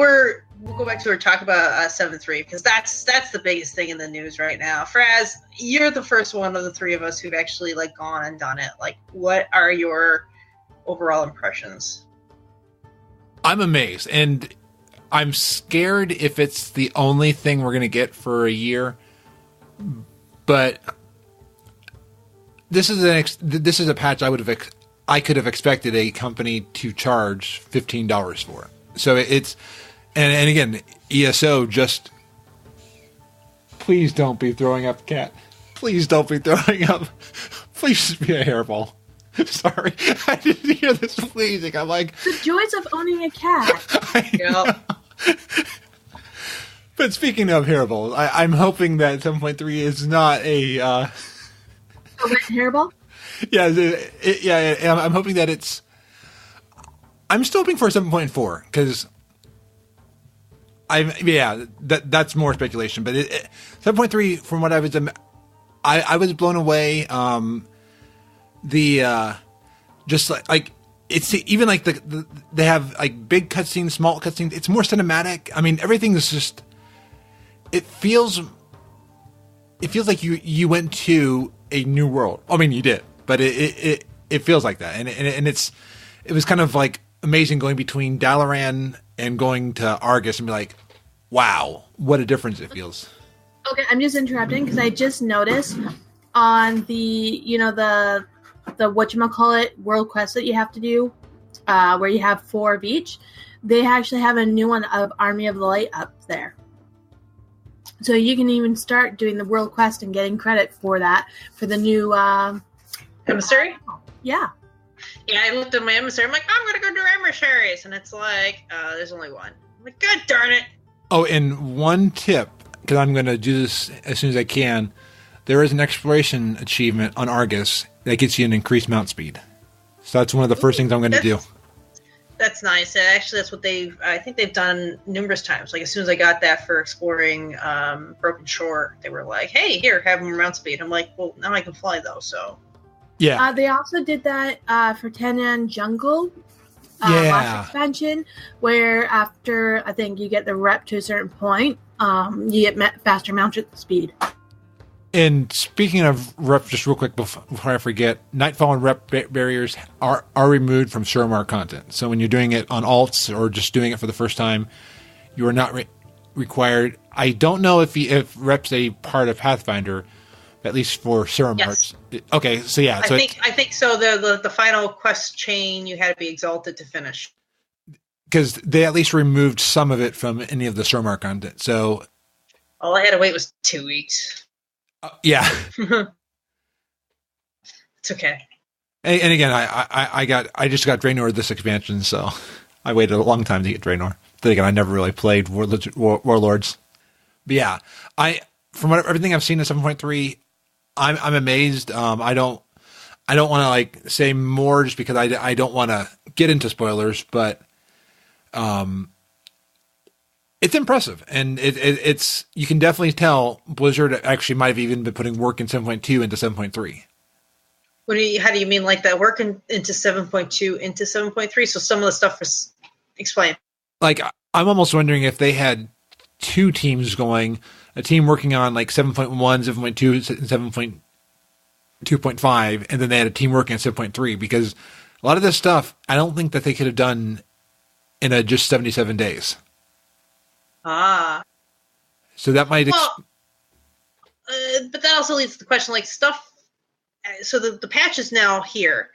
go back to our talk about 7-3 because that's the biggest thing in the news right now. Fraz, you're the first one of the three of us who've actually like gone and done it. Like, what are your overall impressions? I'm amazed, and I'm scared if it's the only thing we're going to get for a year. But this is a patch I could have expected a company to charge $15 for. So it's and again, ESO, just please don't be throwing up, cat. Please don't be throwing up. Please just be a hairball. Sorry, I didn't hear this pleasing. I'm like, the joys of owning a cat. Yep. But speaking of hairballs, I'm hoping that 7.3 is not a red hairball. Yeah, I'm hoping that it's. I'm still hoping for a 7.4 because that's more speculation. But 7.3, from what I was blown away. Just like it's even like they have like big cutscenes, small cutscenes. It's more cinematic. I mean, everything is just. It feels like you went to a new world. I mean, you did, but it feels like that, and it was kind of like amazing going between Dalaran and going to Argus and be like, wow, what a difference it feels. Okay, I'm just interrupting because I just noticed on the whatchamacallit world quest that you have to do, where you have 4 of each, they actually have a new one of Army of the Light up there. So you can even start doing the world quest and getting credit for that, for the new... emissary? Yeah. Yeah, I looked at my emissary. I'm like, I'm going to go do emissaries. And it's like, there's only one. I'm like, God darn it. Oh, and one tip, because I'm going to do this as soon as I can. There is an exploration achievement on Argus that gets you an increased mount speed. So that's one of the first things I'm going to do. That's nice. Actually, that's what I think they've done numerous times. Like, as soon as I got that for exploring Broken Shore, they were like, hey, here, have more mount speed. I'm like, well, now I can fly, though, so. Yeah. They also did that for Tenan Jungle. Yeah. Expansion, where after, I think, you get the rep to a certain point, you get faster mount speed. And speaking of rep, just real quick before I forget, Nightfall and rep barriers are removed from Suramar content. So when you're doing it on alts or just doing it for the first time, you are not required. I don't know if rep's a part of Pathfinder, at least for Serum Yes. Hearts. Okay, so yeah, so I think so. The final quest chain, you had to be exalted to finish. because they at least removed some of it from any of the Serum Heart content. So all I had to wait was 2 weeks. Yeah. It's okay. And again, I just got Draenor this expansion, so I waited a long time to get Draenor. Then again, I never really played Warlords. But yeah, from everything I've seen in 7.3, I'm amazed. I don't want to like say more just because I don't want to get into spoilers, but it's impressive, and it's you can definitely tell Blizzard actually might have even been putting work in 7.2 into 7.3. How do you mean like that? Work into 7.2 into 7.3? So some of the stuff was explained. Like I'm almost wondering if they had two teams going, a team working on like 7.1, 7.2, and 7.2.5, and then they had a team working on 7.3, because a lot of this stuff I don't think that they could have done in just 77 days. So that might but that also leads to the question, like stuff. So the patch is now here.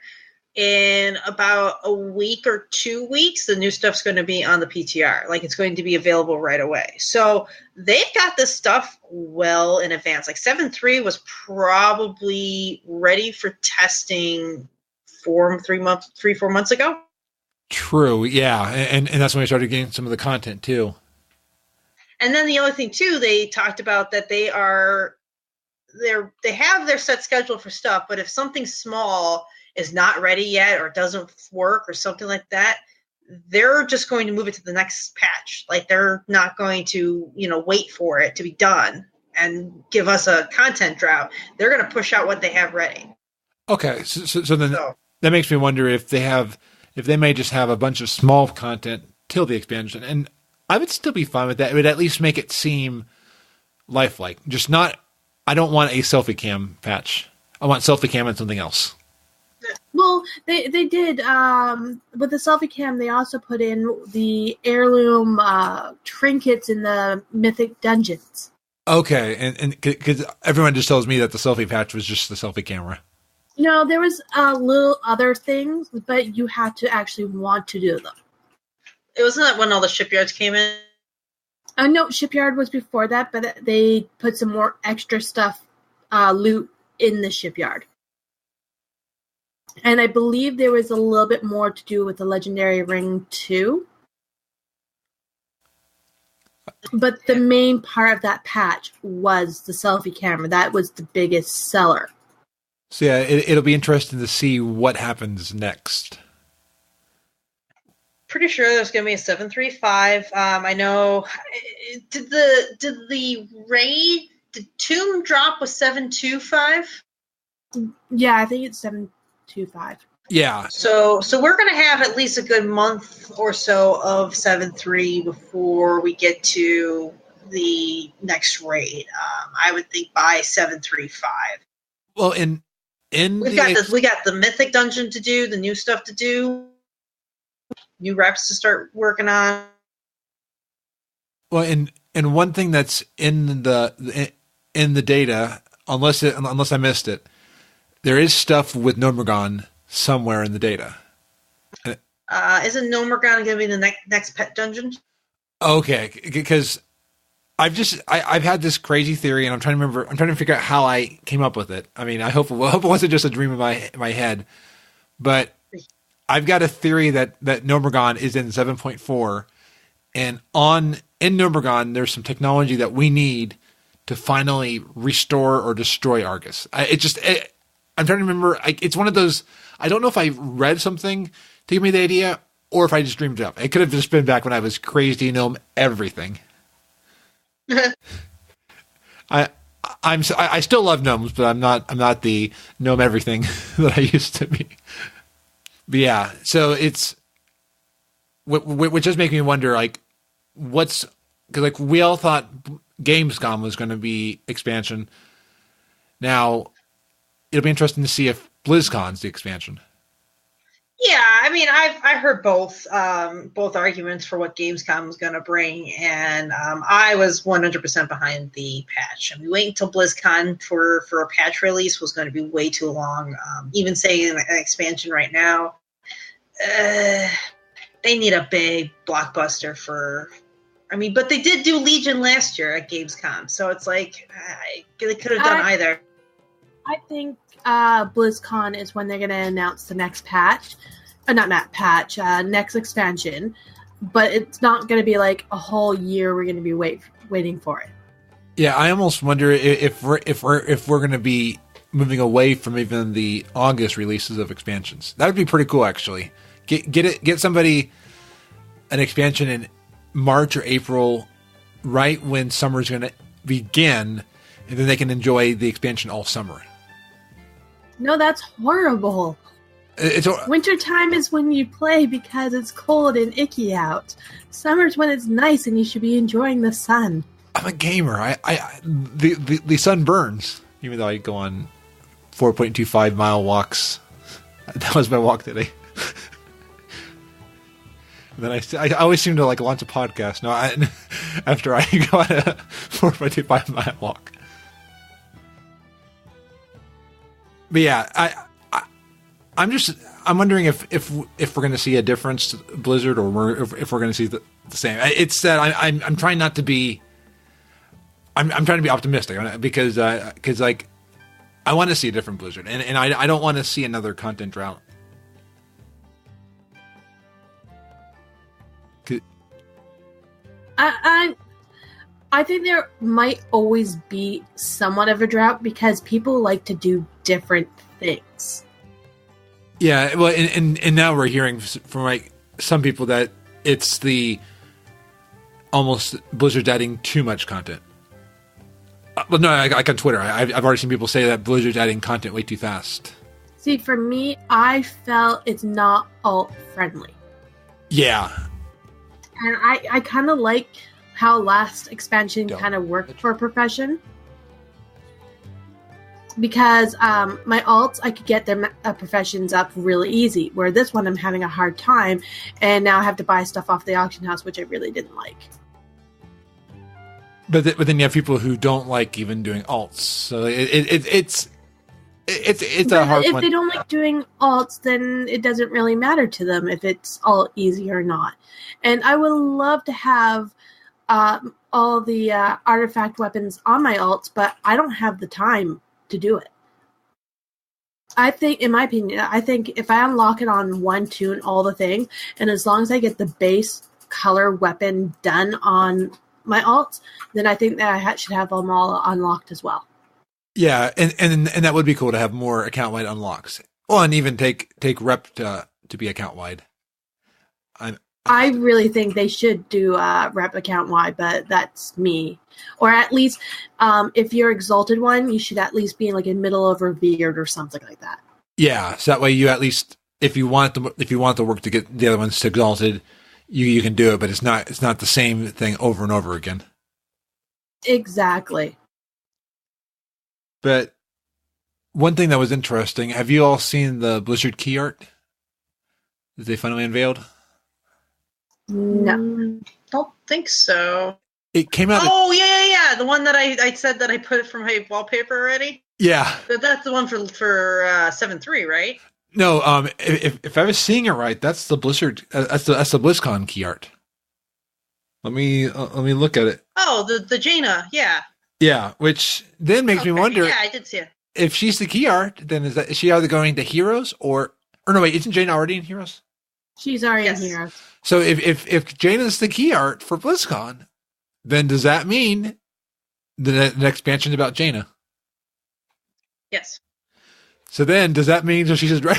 In about a week or 2 weeks, the new stuff's going to be on the PTR. Like it's going to be available right away. So they've got this stuff well in advance. Like 7.3 was probably ready for testing 4 months ago. True, yeah, and that's when we started getting some of the content too. And then the other thing too, they talked about that they have their set schedule for stuff, but if something small is not ready yet or doesn't work or something like that, they're just going to move it to the next patch. Like they're not going to, wait for it to be done and give us a content drought. They're going to push out what they have ready. Okay, so then that makes me wonder if they may just have a bunch of small content till the expansion, and I would still be fine with that. It would at least make it seem lifelike. Just not. I don't want a selfie cam patch. I want selfie cam and something else. Well, they did with the selfie cam. They also put in the heirloom trinkets in the mythic dungeons. Okay, and because everyone just tells me that the selfie patch was just the selfie camera. No, there was little other things, but you had to actually want to do them. It wasn't that when all the shipyards came in. No, shipyard was before that, but they put some more extra stuff, loot in the shipyard. And I believe there was a little bit more to do with the Legendary Ring too. But the main part of that patch was the selfie camera. That was the biggest seller. So yeah, it'll be interesting to see what happens next. Pretty sure there's going to be a 7.3.5. I know. Did the raid, the tomb drop was 7.2.5? Yeah, I think it's 7.2.5. Yeah. So we're going to have at least a good month or so of 7.3 before we get to the next raid. I would think by 7.3.5. Well, we got the mythic dungeon to do, the new stuff to do, new reps to start working on. Well, and one thing that's in the data, unless I missed it, there is stuff with Nomergon somewhere in the data. Isn't Nomergon going to be the next pet dungeon? Okay, because I've had this crazy theory, and I'm trying to figure out how I came up with it. I mean, I hope it wasn't just a dream in my head, but I've got a theory that Nomergon is in 7.4, and in Nomergon there's some technology that we need to finally restore or destroy Argus. I'm trying to remember. It's one of those. I don't know if I read something to give me the idea, or if I just dreamed it up. It could have just been back when I was crazy gnome everything. I still love gnomes, but I'm not the gnome everything that I used to be. But yeah, so it's which does make me wonder, like, because like we all thought Gamescom was going to be expansion. Now it'll be interesting to see if BlizzCon's the expansion. Yeah, I mean, I heard both arguments for what Gamescom was going to bring, and I was 100% behind the patch. I mean, waiting until BlizzCon for a patch release was going to be way too long. Even saying an expansion right now, they need a big blockbuster for. I mean, but they did do Legion last year at Gamescom, so it's like they could have done either. I think BlizzCon is when they're going to announce the next patch. Next expansion. But it's not going to be like a whole year we're going to be waiting for it. Yeah, I almost wonder if we're going to be moving away from even the August releases of expansions. That would be pretty cool, actually. Get somebody an expansion in March or April, right when summer's going to begin, and then they can enjoy the expansion all summer. No, that's horrible. Wintertime is when you play because it's cold and icky out. Summer's when it's nice and you should be enjoying the sun. I'm a gamer. The sun burns, even though I go on 4.25 mile walks. That was my walk today. And then I always seem to like launch a podcast. No, after I go on a 4.25 mile walk. But yeah, I'm wondering if we're going to see a difference, Blizzard, or if we're going to see the same. It's that I'm trying not to be. I'm trying to be optimistic because like I want to see a different Blizzard, and I don't want to see another content drought. I think there might always be somewhat of a drought because people like to do different things. Yeah, well, and now we're hearing from like some people that it's the almost Blizzard's adding too much content. Well, no, like on Twitter, I've already seen people say that Blizzard's adding content way too fast. See, for me, I felt it's not alt friendly. Yeah, and I kind of like how last expansion kind of worked for Profession. Because my alts, I could get their professions up really easy. Where this one, I'm having a hard time, and now I have to buy stuff off the auction house, which I really didn't like. But then you have people who don't like even doing alts, so it's a hard one. If they don't like doing alts, then it doesn't really matter to them if it's all easy or not. And I would love to have all the artifact weapons on my alts, but I don't have the time to do it. I think, in my opinion, if I unlock it on 1, 2, and all the thing, and as long as I get the base color weapon done on my alts, then I think that I should have them all unlocked as well. Yeah, and that would be cool to have more account-wide unlocks. Well, and even take rep to be account-wide. I really think they should do rep account-wide, but that's me. Or at least, if you're Exalted one, you should at least be in like in middle of Revered or something like that. Yeah, so that way you at least, if you want the work to get the other ones to Exalted, you can do it, but it's not the same thing over and over again. Exactly. But one thing that was interesting, have you all seen the Blizzard key art that they finally unveiled? No. Don't think so. It came out. Oh, yeah. The one that I said that I put for my wallpaper already? Yeah. That's the one for 7.3, right? No, if I was seeing it right, that's the Blizzard. That's the BlizzCon key art. Let me look at it. Oh, the Jaina, yeah. Yeah, which then makes me wonder. Yeah, I did see it. If she's the key art, then is she either going to Heroes or no? Wait, isn't Jaina already in Heroes? She's already in Heroes. So if Jaina's the key art for BlizzCon, then does that mean the next expansion is about Jaina? Yes. So then, does that mean she's a Dreadlord?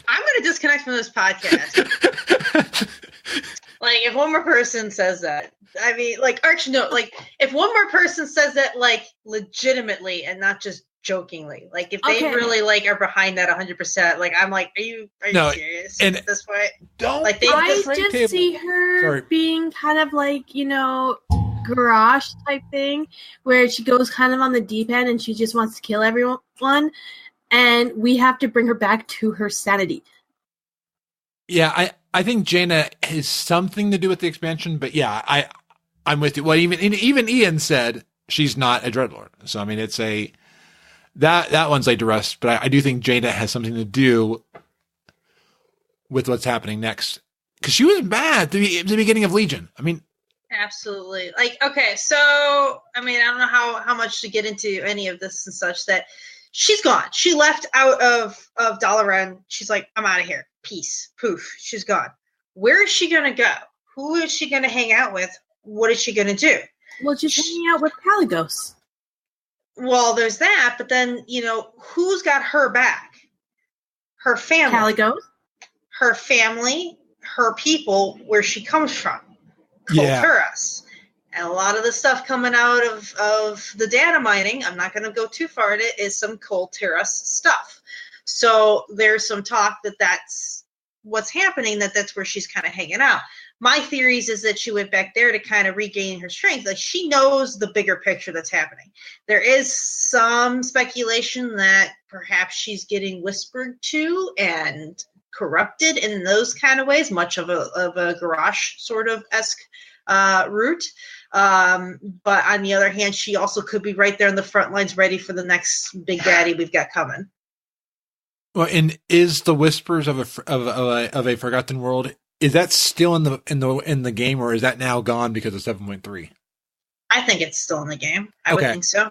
I'm going to disconnect from this podcast. Like, if one more person says that, I mean, like, actually, no, like, if one more person says that, like, legitimately and not just jokingly, like, if they really, like, are behind that 100%, like, I'm like, are you serious at this point? Don't, like, I just see her being kind of like, garage type thing where she goes kind of on the deep end and she just wants to kill everyone, and we have to bring her back to her sanity. Yeah, I think Jaina has something to do with the expansion, but yeah, I'm with you. Well, even Ian said she's not a Dreadlord, so I mean it's that one's laid to rest. But I do think Jaina has something to do with what's happening next, because she was mad at the beginning of Legion. I mean, absolutely. Like, okay, so I mean, I don't know how much to get into any of this and such. That she's gone. She left out of Dalaran. She's like, I'm out of here. Peace. Poof. She's gone. Where is she gonna go? Who is she gonna hang out with? What is she gonna do? Well, she's hanging out with Caligos. Well, there's that, but then, who's got her back? Her family. Caligos? Her family, her people, where she comes from. Yeah. Kulturas. And a lot of the stuff coming out of the data mining, I'm not going to go too far in it, is some Kulturas stuff. So there's some talk that's what's happening, that's where she's kind of hanging out. My theories is that she went back there to kind of regain her strength. Like, she knows the bigger picture that's happening. There is some speculation that perhaps she's getting whispered to and corrupted in those kind of ways, much of a Garrosh sort of esque route. But on the other hand, she also could be right there in the front lines, ready for the next big daddy we've got coming. well, and is the Whispers of a Forgotten World, is that still in the game, or is that now gone because of 7.3? I think it's still in the game. I would think so.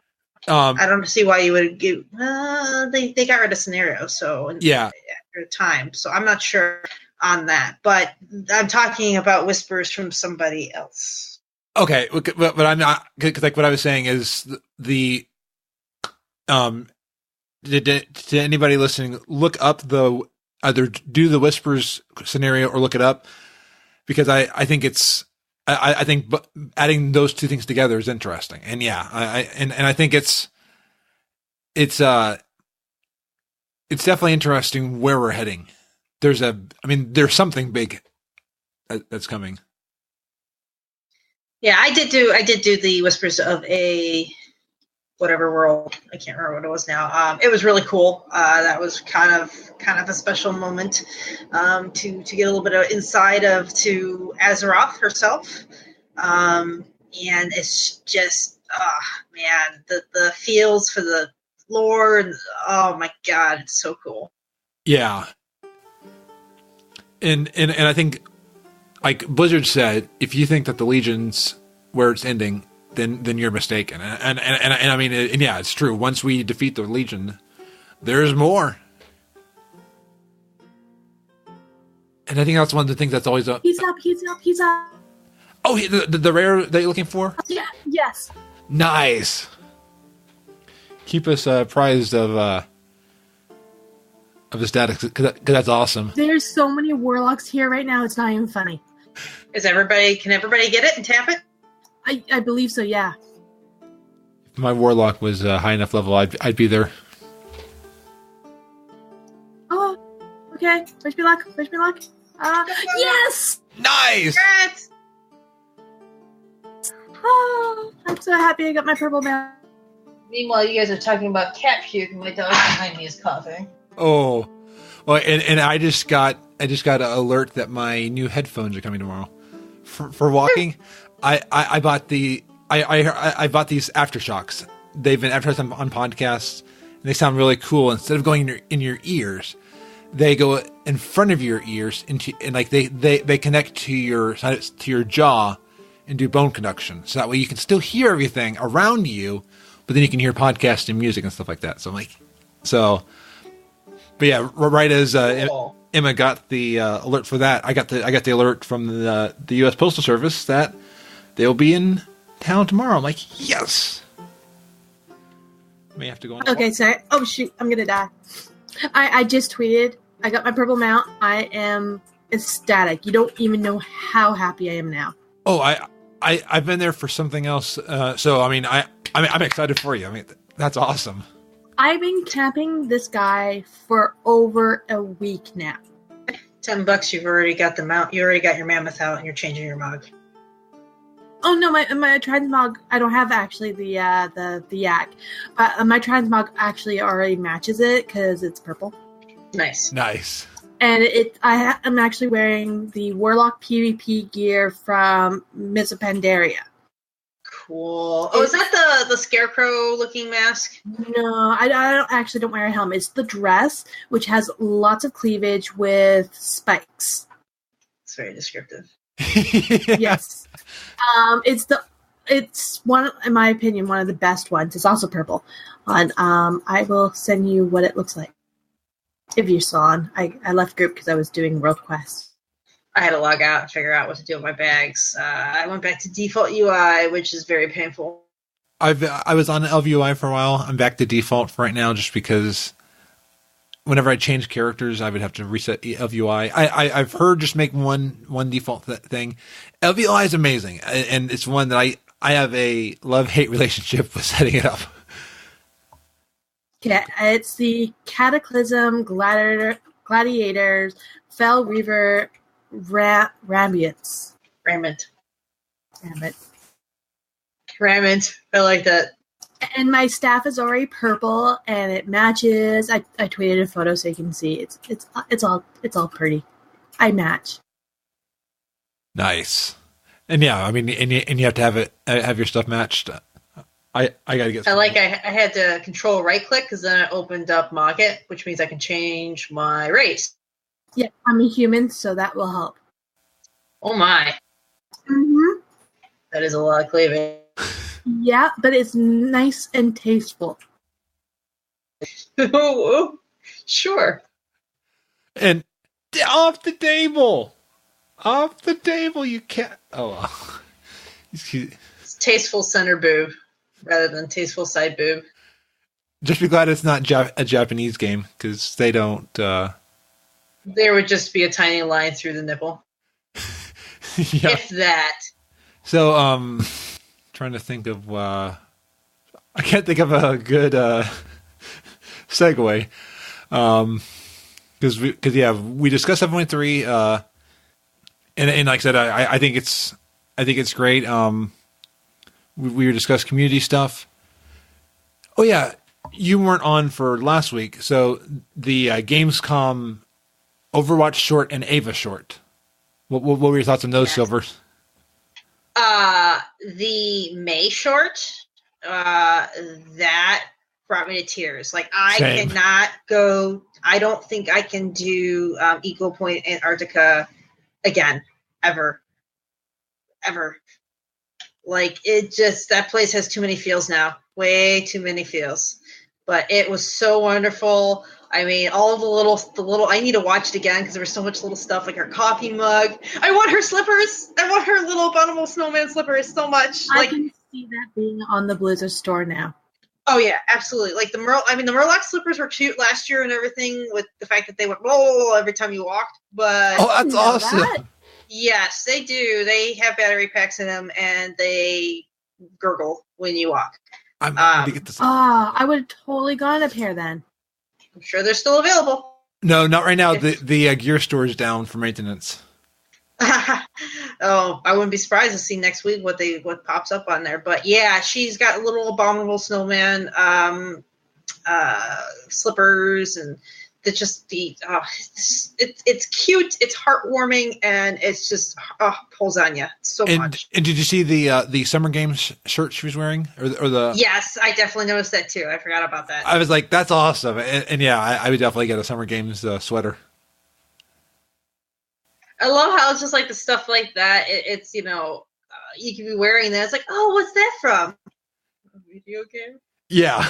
I don't see why you would give. They got rid of scenario, so yeah, after time. So I'm not sure on that, but I'm talking about whispers from somebody else. Okay, but I'm not, because like what I was saying is the did anybody listening look up either do the Whispers scenario or look it up, because I think I think adding those two things together is interesting. And yeah, I think it's definitely interesting where we're heading. There's something big that's coming. Yeah, I did do the Whispers of a whatever world. I can't remember what it was now. It was really cool. That was kind of a special moment to get a little bit of inside to Azeroth herself. And it's just, man, the feels for the lore, and oh my god, it's so cool. Yeah. And I think, like Blizzard said, if you think that the Legion's where it's ending, then you're mistaken. And I mean, yeah, it's true. Once we defeat the Legion, there's more. And I think that's one of the things that's always He's up. Oh, the rare that you're looking for? Yeah. Yes. Nice. Keep us apprised of the status, because that's awesome. There's so many warlocks here right now. It's not even funny. Can everybody get it and tap it? I believe so. Yeah. If my warlock was high enough level, I'd be there. Oh, okay. Wish me luck. Yes. Nice. Congrats! Oh, I'm so happy I got my purple mount. Meanwhile, you guys are talking about cat puke, and my dog behind me is coughing. Oh, well, and I just got an alert that my new headphones are coming tomorrow for walking. I bought I bought these aftershocks. They've been advertised on podcasts, and they sound really cool. Instead of going in your ears, they go in front of your ears and like they connect to your jaw and do bone conduction. So that way you can still hear everything around you, but then you can hear podcasts and music and stuff like that. So I'm like, but yeah, right as Emma got the alert for that, I got the alert from the U.S. Postal Service that they'll be in town tomorrow. I'm like, yes. May have to go on. Okay, sorry. Oh shoot, I'm gonna die. I just tweeted. I got my purple mount. I am ecstatic. You don't even know how happy I am now. Oh, I've been there for something else. So I mean, I'm excited for you. I mean, that's awesome. I've been camping this guy for over a week now. $10. You've already got the mount. You already got your mammoth out, and you're changing your mug. Oh Oh no, my transmog. I don't have actually the yak, but my transmog actually already matches it because it's purple. Nice. And I'm actually wearing the Warlock PvP gear from Miss Pandaria. Cool. Oh, is that the scarecrow looking mask? No, I don't wear a helmet. It's the dress, which has lots of cleavage with spikes. It's very descriptive. Yes. It's one, in my opinion, one of the best ones. It's also purple. And I will send you what it looks like. If you're still on. I left group because I was doing World Quest. I had to log out and figure out what to do with my bags. I went back to default UI, which is very painful. I was on LVUI for a while. I'm back to default for right now just because whenever I change characters, I would have to reset LVUI. I've heard just make one default thing. LVUI is amazing, and it's one that I have a love-hate relationship with setting it up. Yeah, it's the Cataclysm, Gladiators, Fell Reaver, Rambians. Rampant. I like that. And my staff is already purple, and it matches. I tweeted a photo so you can see. It's all pretty. I match. Nice. And yeah, I mean, and you have to have your stuff matched. I gotta get. I had to control right click because then it opened up Market, which means I can change my race. Yeah, I'm a human, so that will help. Oh my! Mm-hmm. That is a lot of cleavage. Yeah, but it's nice and tasteful. Oh, sure. And off the table, you can't. Oh well. It's tasteful center boob rather than tasteful side boob. Just be glad it's not a Japanese game because they don't. There would just be a tiny line through the nipple, yeah. If that. So, trying to think of. I can't think of a good segue. Because we discussed 7.3, and like I said, I think it's great. We discussed community stuff. Oh yeah, you weren't on for last week, so the Gamescom Overwatch short and Ava short. What were your thoughts on those, Silver? The May short, that brought me to tears. Like I Same. cannot go. I don't think I can do Eco Point Antarctica again, ever. Like it just, that place has too many feels now, way too many feels. But it was so wonderful. I mean, all of the little. I need to watch it again because there was so much little stuff, like her coffee mug. I want her slippers. I want her little abominable snowman slippers so much. I can see that being on the Blizzard store now. Oh yeah, absolutely. Like the Murloc slippers were cute last year and everything, with the fact that they went roll every time you walked. But that's awesome. That? Yes, they do. They have battery packs in them, and they gurgle when you walk. I'm going to get this. I would have totally gone a pair then. I'm sure they're still available. No, not right now. The gear store is down for maintenance. Oh, I wouldn't be surprised to see next week what pops up on there. But yeah, she's got little abominable snowman slippers, and it's just it's cute, it's heartwarming, and it's just pulls on you so much. And did you see the Summer Games shirt she was wearing, or the? Yes, I definitely noticed that too. I forgot about that. I was like, that's awesome, and yeah, I would definitely get a Summer Games sweater. I love how it's just like the stuff like that. It's you can be wearing that. It's like, oh, what's that from? A video game. Yeah.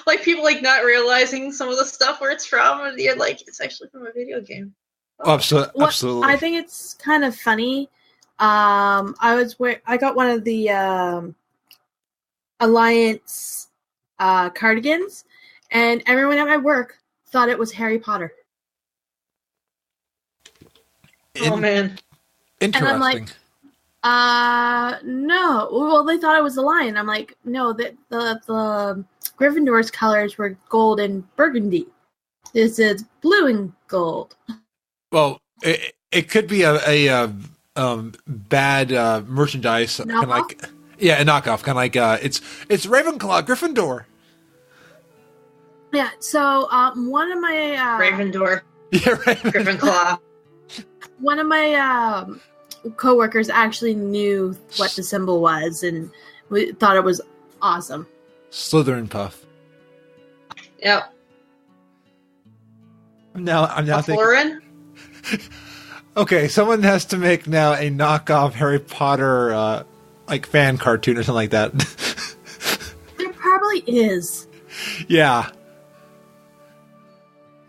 Like people like not realizing some of the stuff where it's from, and you're like, it's actually from a video game. Oh, absolutely. I think it's kind of funny. I got one of the Alliance cardigans, and everyone at my work thought it was Harry Potter. Oh man. Interesting. And I'm like, no. Well, they thought it was the lion. I'm like, no, the Gryffindor's colors were gold and burgundy. This is blue and gold. Well, it could be a bad merchandise, kind of Knockoff? like a knockoff, kind of like it's Ravenclaw, Gryffindor. Yeah. So one of my Ravendor, Yeah, right. Gryffindor. one of my coworkers actually knew what the symbol was, and we thought it was awesome. Slytherin Puff. Yep. I'm now thinking. Florin? Okay, someone has to make now a knockoff Harry Potter like fan cartoon or something like that. There probably is. Yeah.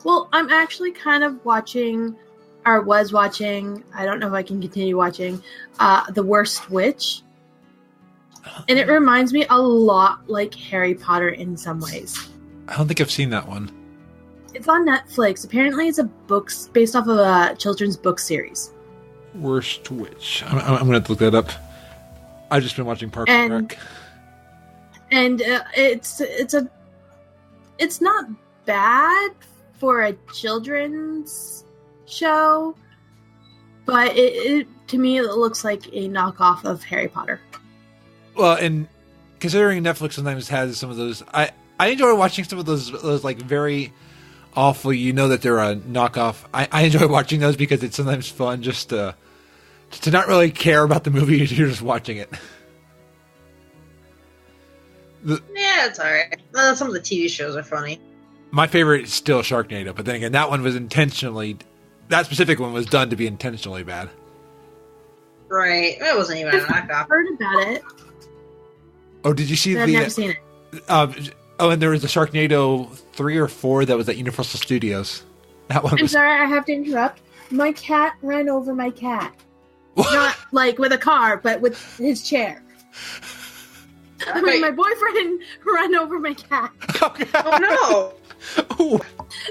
Well, I'm actually kind of watching, or was watching, I don't know if I can continue watching, The Worst Witch. And it reminds me a lot like Harry Potter in some ways. I don't think I've seen that one. It's on Netflix. Apparently it's based off of a children's book series. Worst Witch. I'm going to have to look that up. I've just been watching Parks and Rec. And it's not bad for a children's show, but it to me it looks like a knockoff of Harry Potter. Well, and considering Netflix sometimes has some of those, I enjoy watching some of those like very awful. You know that they're a knockoff. I enjoy watching those because it's sometimes fun just to not really care about the movie. You're just watching it. Yeah, it's alright. Some of the TV shows are funny. My favorite is still Sharknado, but then again, that one was that specific one was done to be intentionally bad. Right. It wasn't even a knockoff. I've heard about it. Oh, did you see But I've never seen it. And there was the Sharknado 3 or 4 that was at Universal Studios. That one I'm was... sorry, I have to interrupt. My cat ran over my cat. Not like with a car, but with his chair. I mean, my boyfriend ran over my cat. Oh no! Ooh.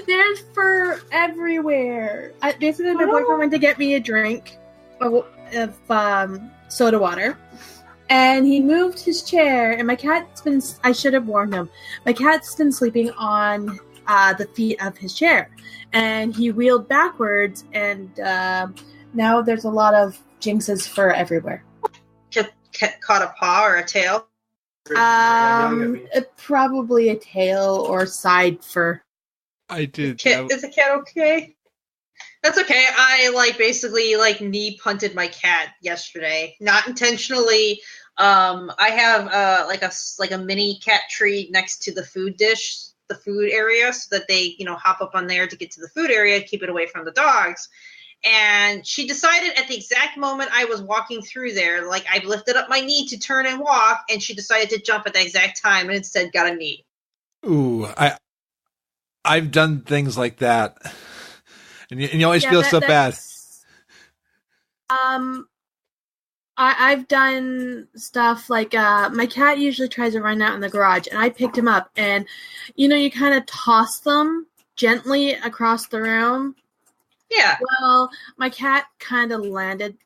There's fur everywhere. Basically, my boyfriend went to get me a drink of soda water, and he moved his chair, and my cat's been, I should have warned him, my cat's been sleeping on the feet of his chair, and he wheeled backwards, and now there's a lot of Jinx's fur everywhere. Caught a paw or a tail? Probably a tail or side fur. I did. Is the cat okay? That's okay. I basically knee punted my cat yesterday, not intentionally. I have like a mini cat tree next to the food dish, the food area, so that they hop up on there to get to the food area, keep it away from the dogs. And she decided at the exact moment I was walking through there, I lifted up my knee to turn and walk, and she decided to jump at the exact time and instead got a knee. Ooh, I've done things like that, and you always feel so bad. I've done stuff like my cat usually tries to run out in the garage, and I picked him up, and you kind of toss them gently across the room. Yeah. Well, my cat kind of landed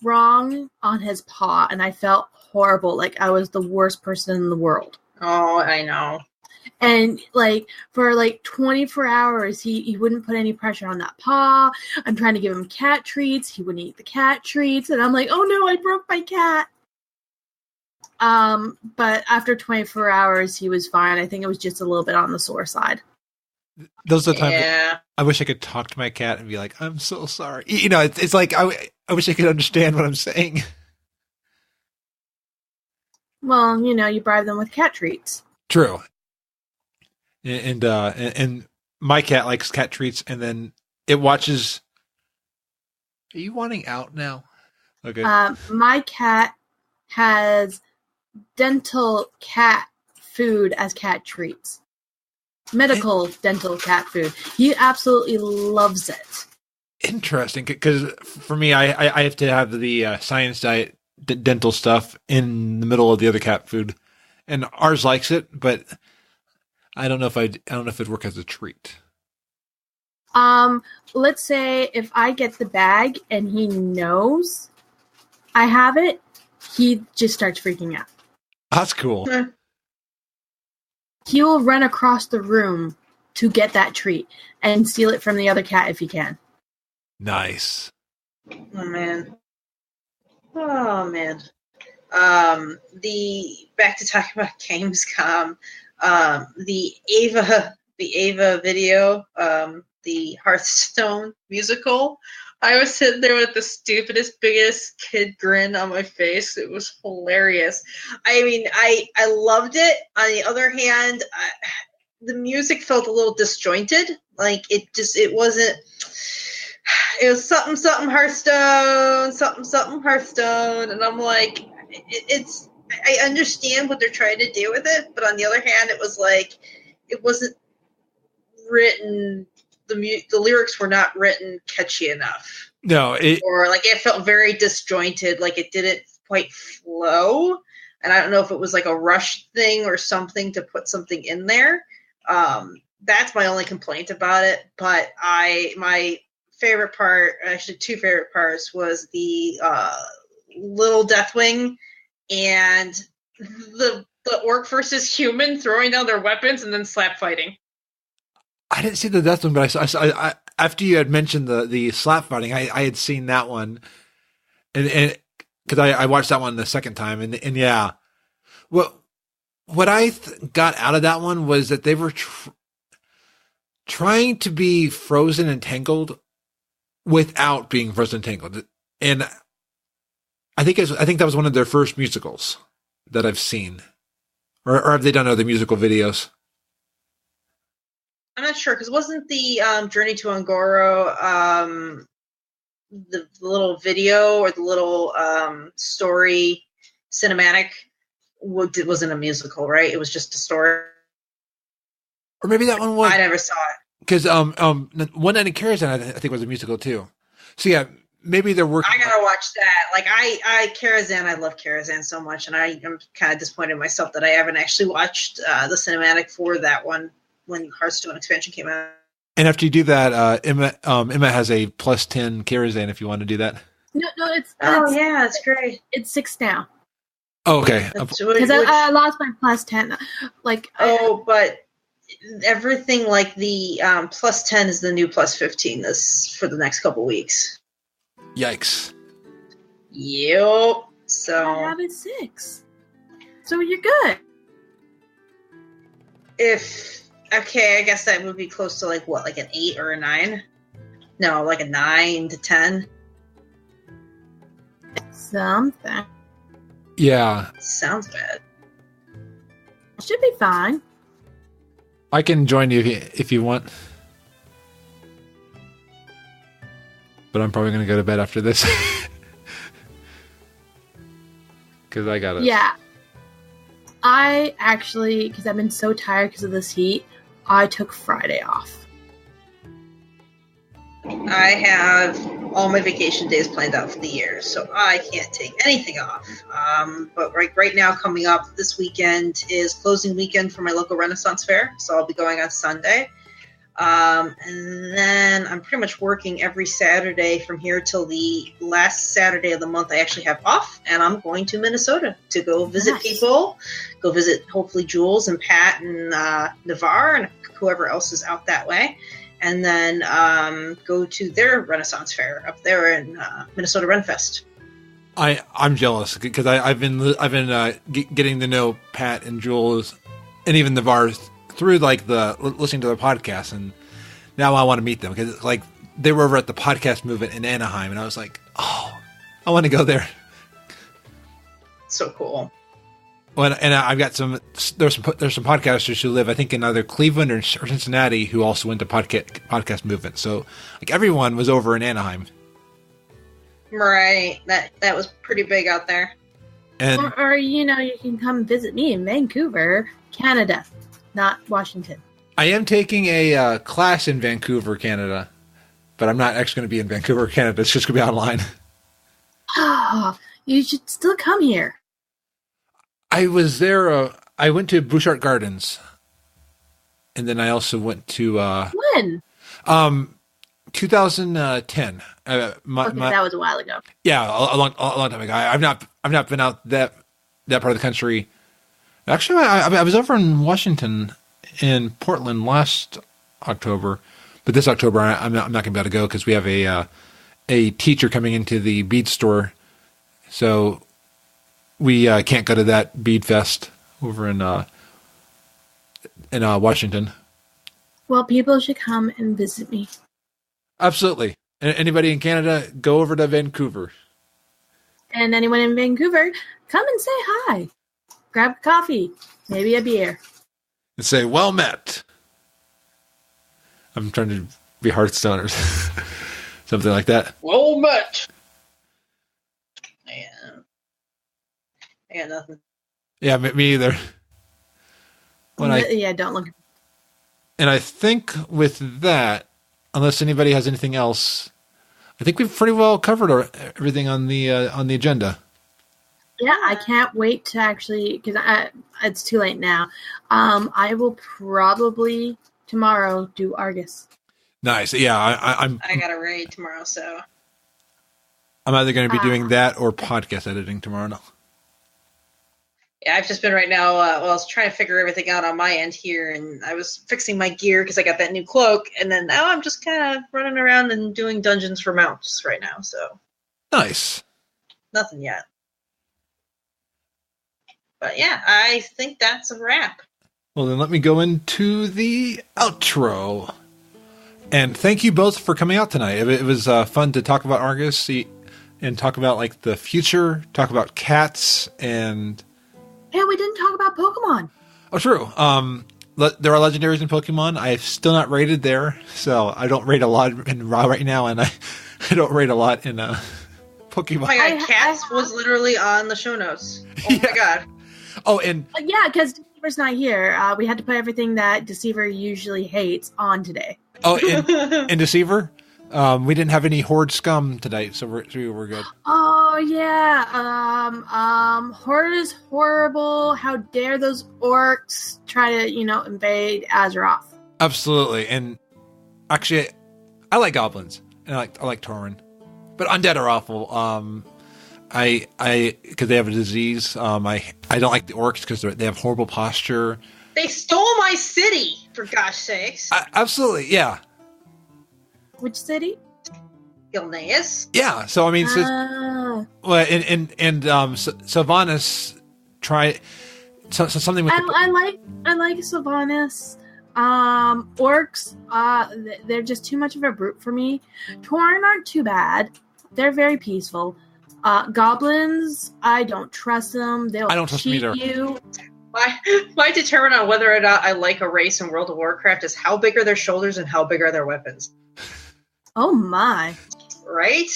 wrong on his paw, and I felt horrible, like I was the worst person in the world. Oh, I know. And for 24 hours, he wouldn't put any pressure on that paw. I'm trying to give him cat treats. He wouldn't eat the cat treats, and I'm like, oh no, I broke my cat. But after 24 hours, he was fine. I think it was just a little bit on the sore side. Those are the times I wish I could talk to my cat and be like, I'm so sorry. It's like, I wish I could understand what I'm saying. Well, you bribe them with cat treats. True. And my cat likes cat treats, and then it watches. Are you wanting out now? Okay. My cat has dental cat food as cat treats. Medical dental cat food. He absolutely loves it. Interesting, because for me, I have to have the science diet dental stuff in the middle of the other cat food, and ours likes it, but I don't know if it'd work as a treat. Let's say if I get the bag and he knows I have it, he just starts freaking out. That's cool. He will run across the room to get that treat and steal it from the other cat if he can. Nice. Oh man. Oh man. The back to talking about Gamescom. The Ava video, the Hearthstone musical. I was sitting there with the stupidest, biggest kid grin on my face. It was hilarious. I mean, I loved it. On the other hand, the music felt a little disjointed. Like it wasn't. It was something Hearthstone, something Hearthstone, and I'm like, it's. I understand what they're trying to do with it, but on the other hand, it was like it wasn't written. The lyrics were not written catchy enough. No, or like it felt very disjointed, like it didn't quite flow. And I don't know if it was like a rush thing or something to put something in there. That's my only complaint about it. But my favorite part, actually two favorite parts, was the little Deathwing and the orc versus human throwing down their weapons and then slap fighting. I didn't see the Death one, but I after you had mentioned the slap fighting, I had seen that one, and because I watched that one the second time, and yeah, what I got out of that one was that they were trying to be Frozen and Tangled without being Frozen and Tangled, and I think that was one of their first musicals that I've seen, or have they done other musical videos? I'm not sure, because wasn't the Journey to Ungoro the little video or the little story cinematic wasn't a musical, right? It was just a story. Or maybe that one was. I never saw it. Because One Night in Karazhan, I think was a musical too. So yeah, maybe they're working. I gotta watch that. Like Karazhan, I love Karazhan so much, and I am kind of disappointed in myself that I haven't actually watched the cinematic for that one when Hearthstone expansion came out. And after you do that, Emma has a +10 Karazhan if you want to do that. No, it's yeah, it's great. It's 6 now. Oh, okay. Because I lost my +10. Like but everything like the +10 is the new +15 this for the next couple weeks. Yikes. Yep. So I have it 6. So you're good. I guess that would be close to like what, like an 8 or a 9? No, like a 9 to 10. Something. Yeah. Sounds bad. Should be fine. I can join you if you want. But I'm probably going to go to bed after this. Because I got it. Yeah. I actually, because I've been so tired because of this heat, I took Friday off. I have all my vacation days planned out for the year, so I can't take anything off. But right now, coming up this weekend is closing weekend for my local Renaissance Fair, so I'll be going on Sunday. And then I'm pretty much working every Saturday from here till the last Saturday of the month I actually have off, and I'm going to Minnesota to go visit people, go visit hopefully Jules and Pat and Navarre and whoever else is out that way, and then go to their Renaissance Fair up there in Minnesota Renfest. I'm jealous because I've been getting to know Pat and Jules and even Navarre through like listening to their podcast, and now I want to meet them because like they were over at the podcast movement in Anaheim, and I was like, oh, I want to go there. So cool. Well, and I've got there's some podcasters who live I think in either Cleveland or Cincinnati who also went to podcast movement. So like everyone was over in Anaheim. Right. That was pretty big out there. And or you can come visit me in Vancouver, Canada. Not Washington. I am taking a class in Vancouver, Canada, but I'm not actually going to be in Vancouver, Canada. It's just going to be online. Oh, you should still come here. I was there. I went to Bouchard Gardens, and then I also went to when? 2010. That was a while ago. Yeah, a long time ago. I've not been out that part of the country. Actually, I was over in Washington, in Portland last October, but this October I'm not going to be able to go because we have a teacher coming into the bead store so we can't go to that bead fest over in Washington. Well, people should come and visit me. Absolutely. Anybody in Canada, go over to Vancouver. And anyone in Vancouver, come and say hi. Grab a coffee, maybe a beer. And say, well met. I'm trying to be Hearthstone or something like that. Well met. Yeah. I got nothing. Yeah, me either. Don't look. And I think with that, unless anybody has anything else, I think we've pretty well covered everything on the agenda. Yeah, I can't wait to actually, because it's too late now. I will probably tomorrow do Argus. Nice. Yeah, I got a raid tomorrow, so I'm either going to be doing that or podcast editing tomorrow. No. Yeah, I've just been right now, I was trying to figure everything out on my end here, and I was fixing my gear because I got that new cloak, and then now I'm just kind of running around and doing dungeons for mounts right now, so. Nice. Nothing yet. But yeah, I think that's a wrap. Well, then let me go into the outro. And thank you both for coming out tonight. It was fun to talk about Argus and talk about like the future, talk about cats and... Yeah, we didn't talk about Pokemon. Oh, true. There are legendaries in Pokemon. I've still not rated there, so I don't rate a lot in Raw right now, and I don't rate a lot in Pokemon. Oh my god, Cats was literally on the show notes. Oh my god. Oh, and... yeah, because Deceiver's not here. We had to put everything that Deceiver usually hates on today. Oh, and Deceiver? We didn't have any Horde scum tonight, so we're good. Oh, yeah. Horde is horrible. How dare those orcs try to, invade Azeroth. Absolutely. And actually, I like goblins. And I like Tauren. But undead are awful. Because they have a disease. I don't like the orcs because they have horrible posture. They stole my city, for gosh sakes. Absolutely, yeah. Which city? Gilneas. Yeah, so I mean, well, and Sylvanas try something with. I like Sylvanas. Orcs, they're just too much of a brute for me. Tauren aren't too bad. They're very peaceful. Goblins, I don't trust them. I don't trust them either. You. My determinant on whether or not I like a race in World of Warcraft is how big are their shoulders and how big are their weapons. Oh my. Right?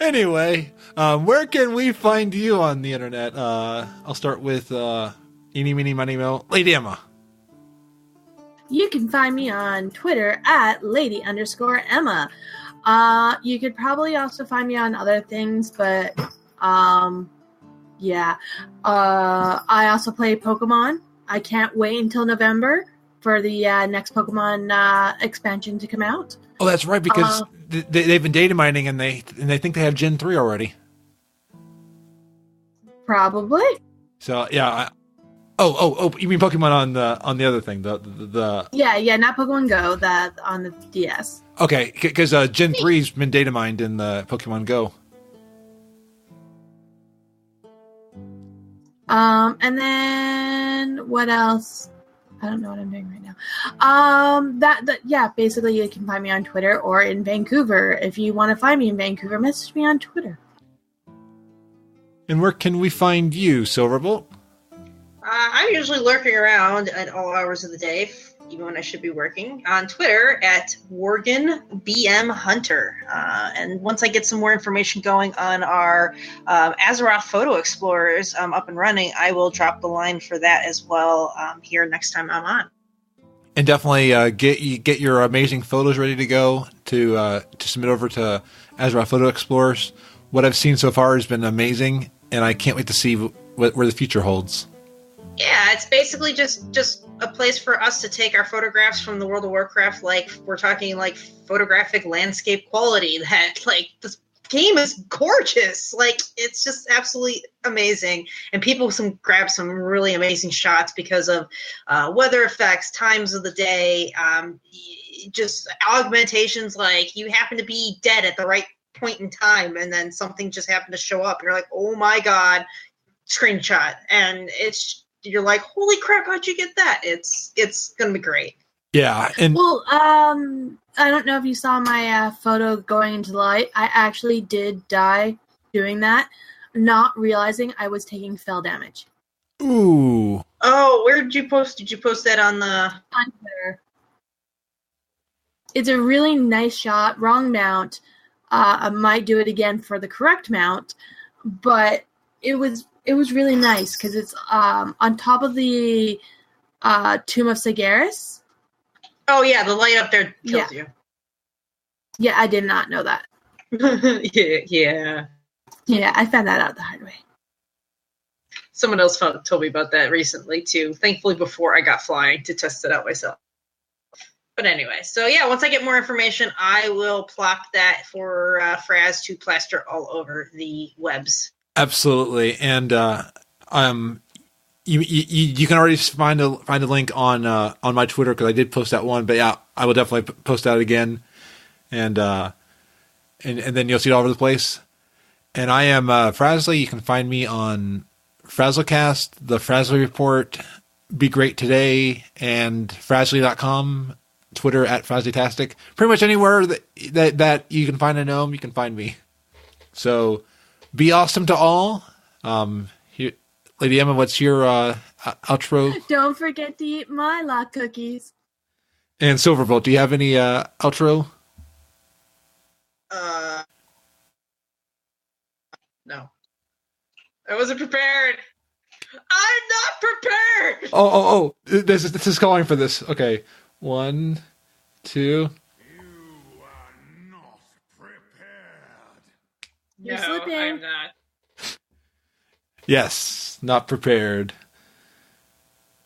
Anyway, where can we find you on the internet? I'll start with Eeny, Meeny, Miny, Mo. Lady Emma. You can find me on Twitter at Lady_Emma. You could probably also find me on other things, but yeah. I also play Pokemon. I can't wait until November for the next Pokemon expansion to come out. Oh, that's right, because they've been data mining and they think they have Gen 3 already. Probably. So yeah. Oh! You mean Pokemon on the other thing? The yeah, not Pokemon Go. That on the DS. Okay, because Gen 3's been data mined in the Pokemon Go. And then what else? I don't know what I'm doing right now. Yeah, basically you can find me on Twitter or in Vancouver. If you want to find me in Vancouver, message me on Twitter. And where can we find you, Siilverbolt? I'm usually lurking around at all hours of the day, even when I should be working, on Twitter at Worgen BM Hunter. And once I get some more information going on our Azeroth Photo Explorers up and running, I will drop the line for that as well here next time I'm on. And definitely get your amazing photos ready to go to submit over to Azeroth Photo Explorers. What I've seen so far has been amazing, and I can't wait to see where the future holds. Yeah, it's basically just a place for us to take our photographs from the World of Warcraft, like we're talking like photographic landscape quality. That like this game is gorgeous, like it's just absolutely amazing, and people can grab some really amazing shots because of weather effects, times of the day, just augmentations. Like you happen to be dead at the right point in time, and then something just happened to show up, and you're like, oh my god, screenshot, and you're like, holy crap, how'd you get that? It's gonna be great. Yeah, and well, I don't know if you saw my photo going into the light. I actually did die doing that, not realizing I was taking fell damage. ooh. Oh, where did you post? Did you post that on Twitter? It's a really nice shot. Wrong mount. I might do it again for the correct mount, but it was really nice because it's on top of the Tomb of Sagaris. Oh yeah, the light up there kills you. Yeah, I did not know that. Yeah. Yeah, I found that out the hard way. Someone else told me about that recently too. Thankfully, before I got flying to test it out myself. But anyway, so yeah, once I get more information, I will plop that for Fraz to plaster all over the webs. Absolutely, and you can already find a link on my Twitter because I did post that one. But yeah, I will definitely post that again, and then you'll see it all over the place. And I am Frazley. You can find me on Frazlecast, the Frazley Report, Be Great Today, and Frazley.com. Twitter at Frazlytastic. Pretty much anywhere that you can find a gnome, you can find me. So be awesome to all. Here, Lady Emma, what's your outro? Don't forget to eat my lock cookies. And Siilverbolt, do you have any outro? No. I wasn't prepared. I'm not prepared. Oh! This is calling for this. Okay. 1, 2. You are not prepared. You're no, slipping. I'm not. Yes, not prepared.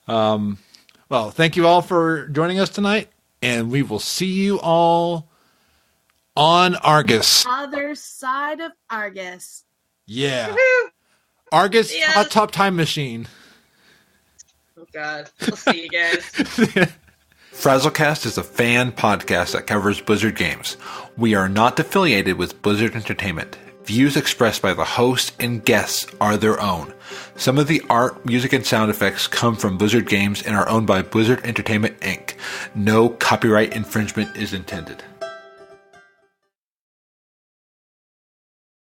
Well, thank you all for joining us tonight, and we will see you all on Argus. Other side of Argus. Yeah. Woo-hoo. Argus Yes. Hot Top Time Machine. Oh god. We'll see you guys. Frazzlecast is a fan podcast that covers Blizzard games. We are not affiliated with Blizzard Entertainment. Views expressed by the host and guests are their own. Some of the art, music, and sound effects come from Blizzard games and are owned by Blizzard Entertainment, Inc. No copyright infringement is intended.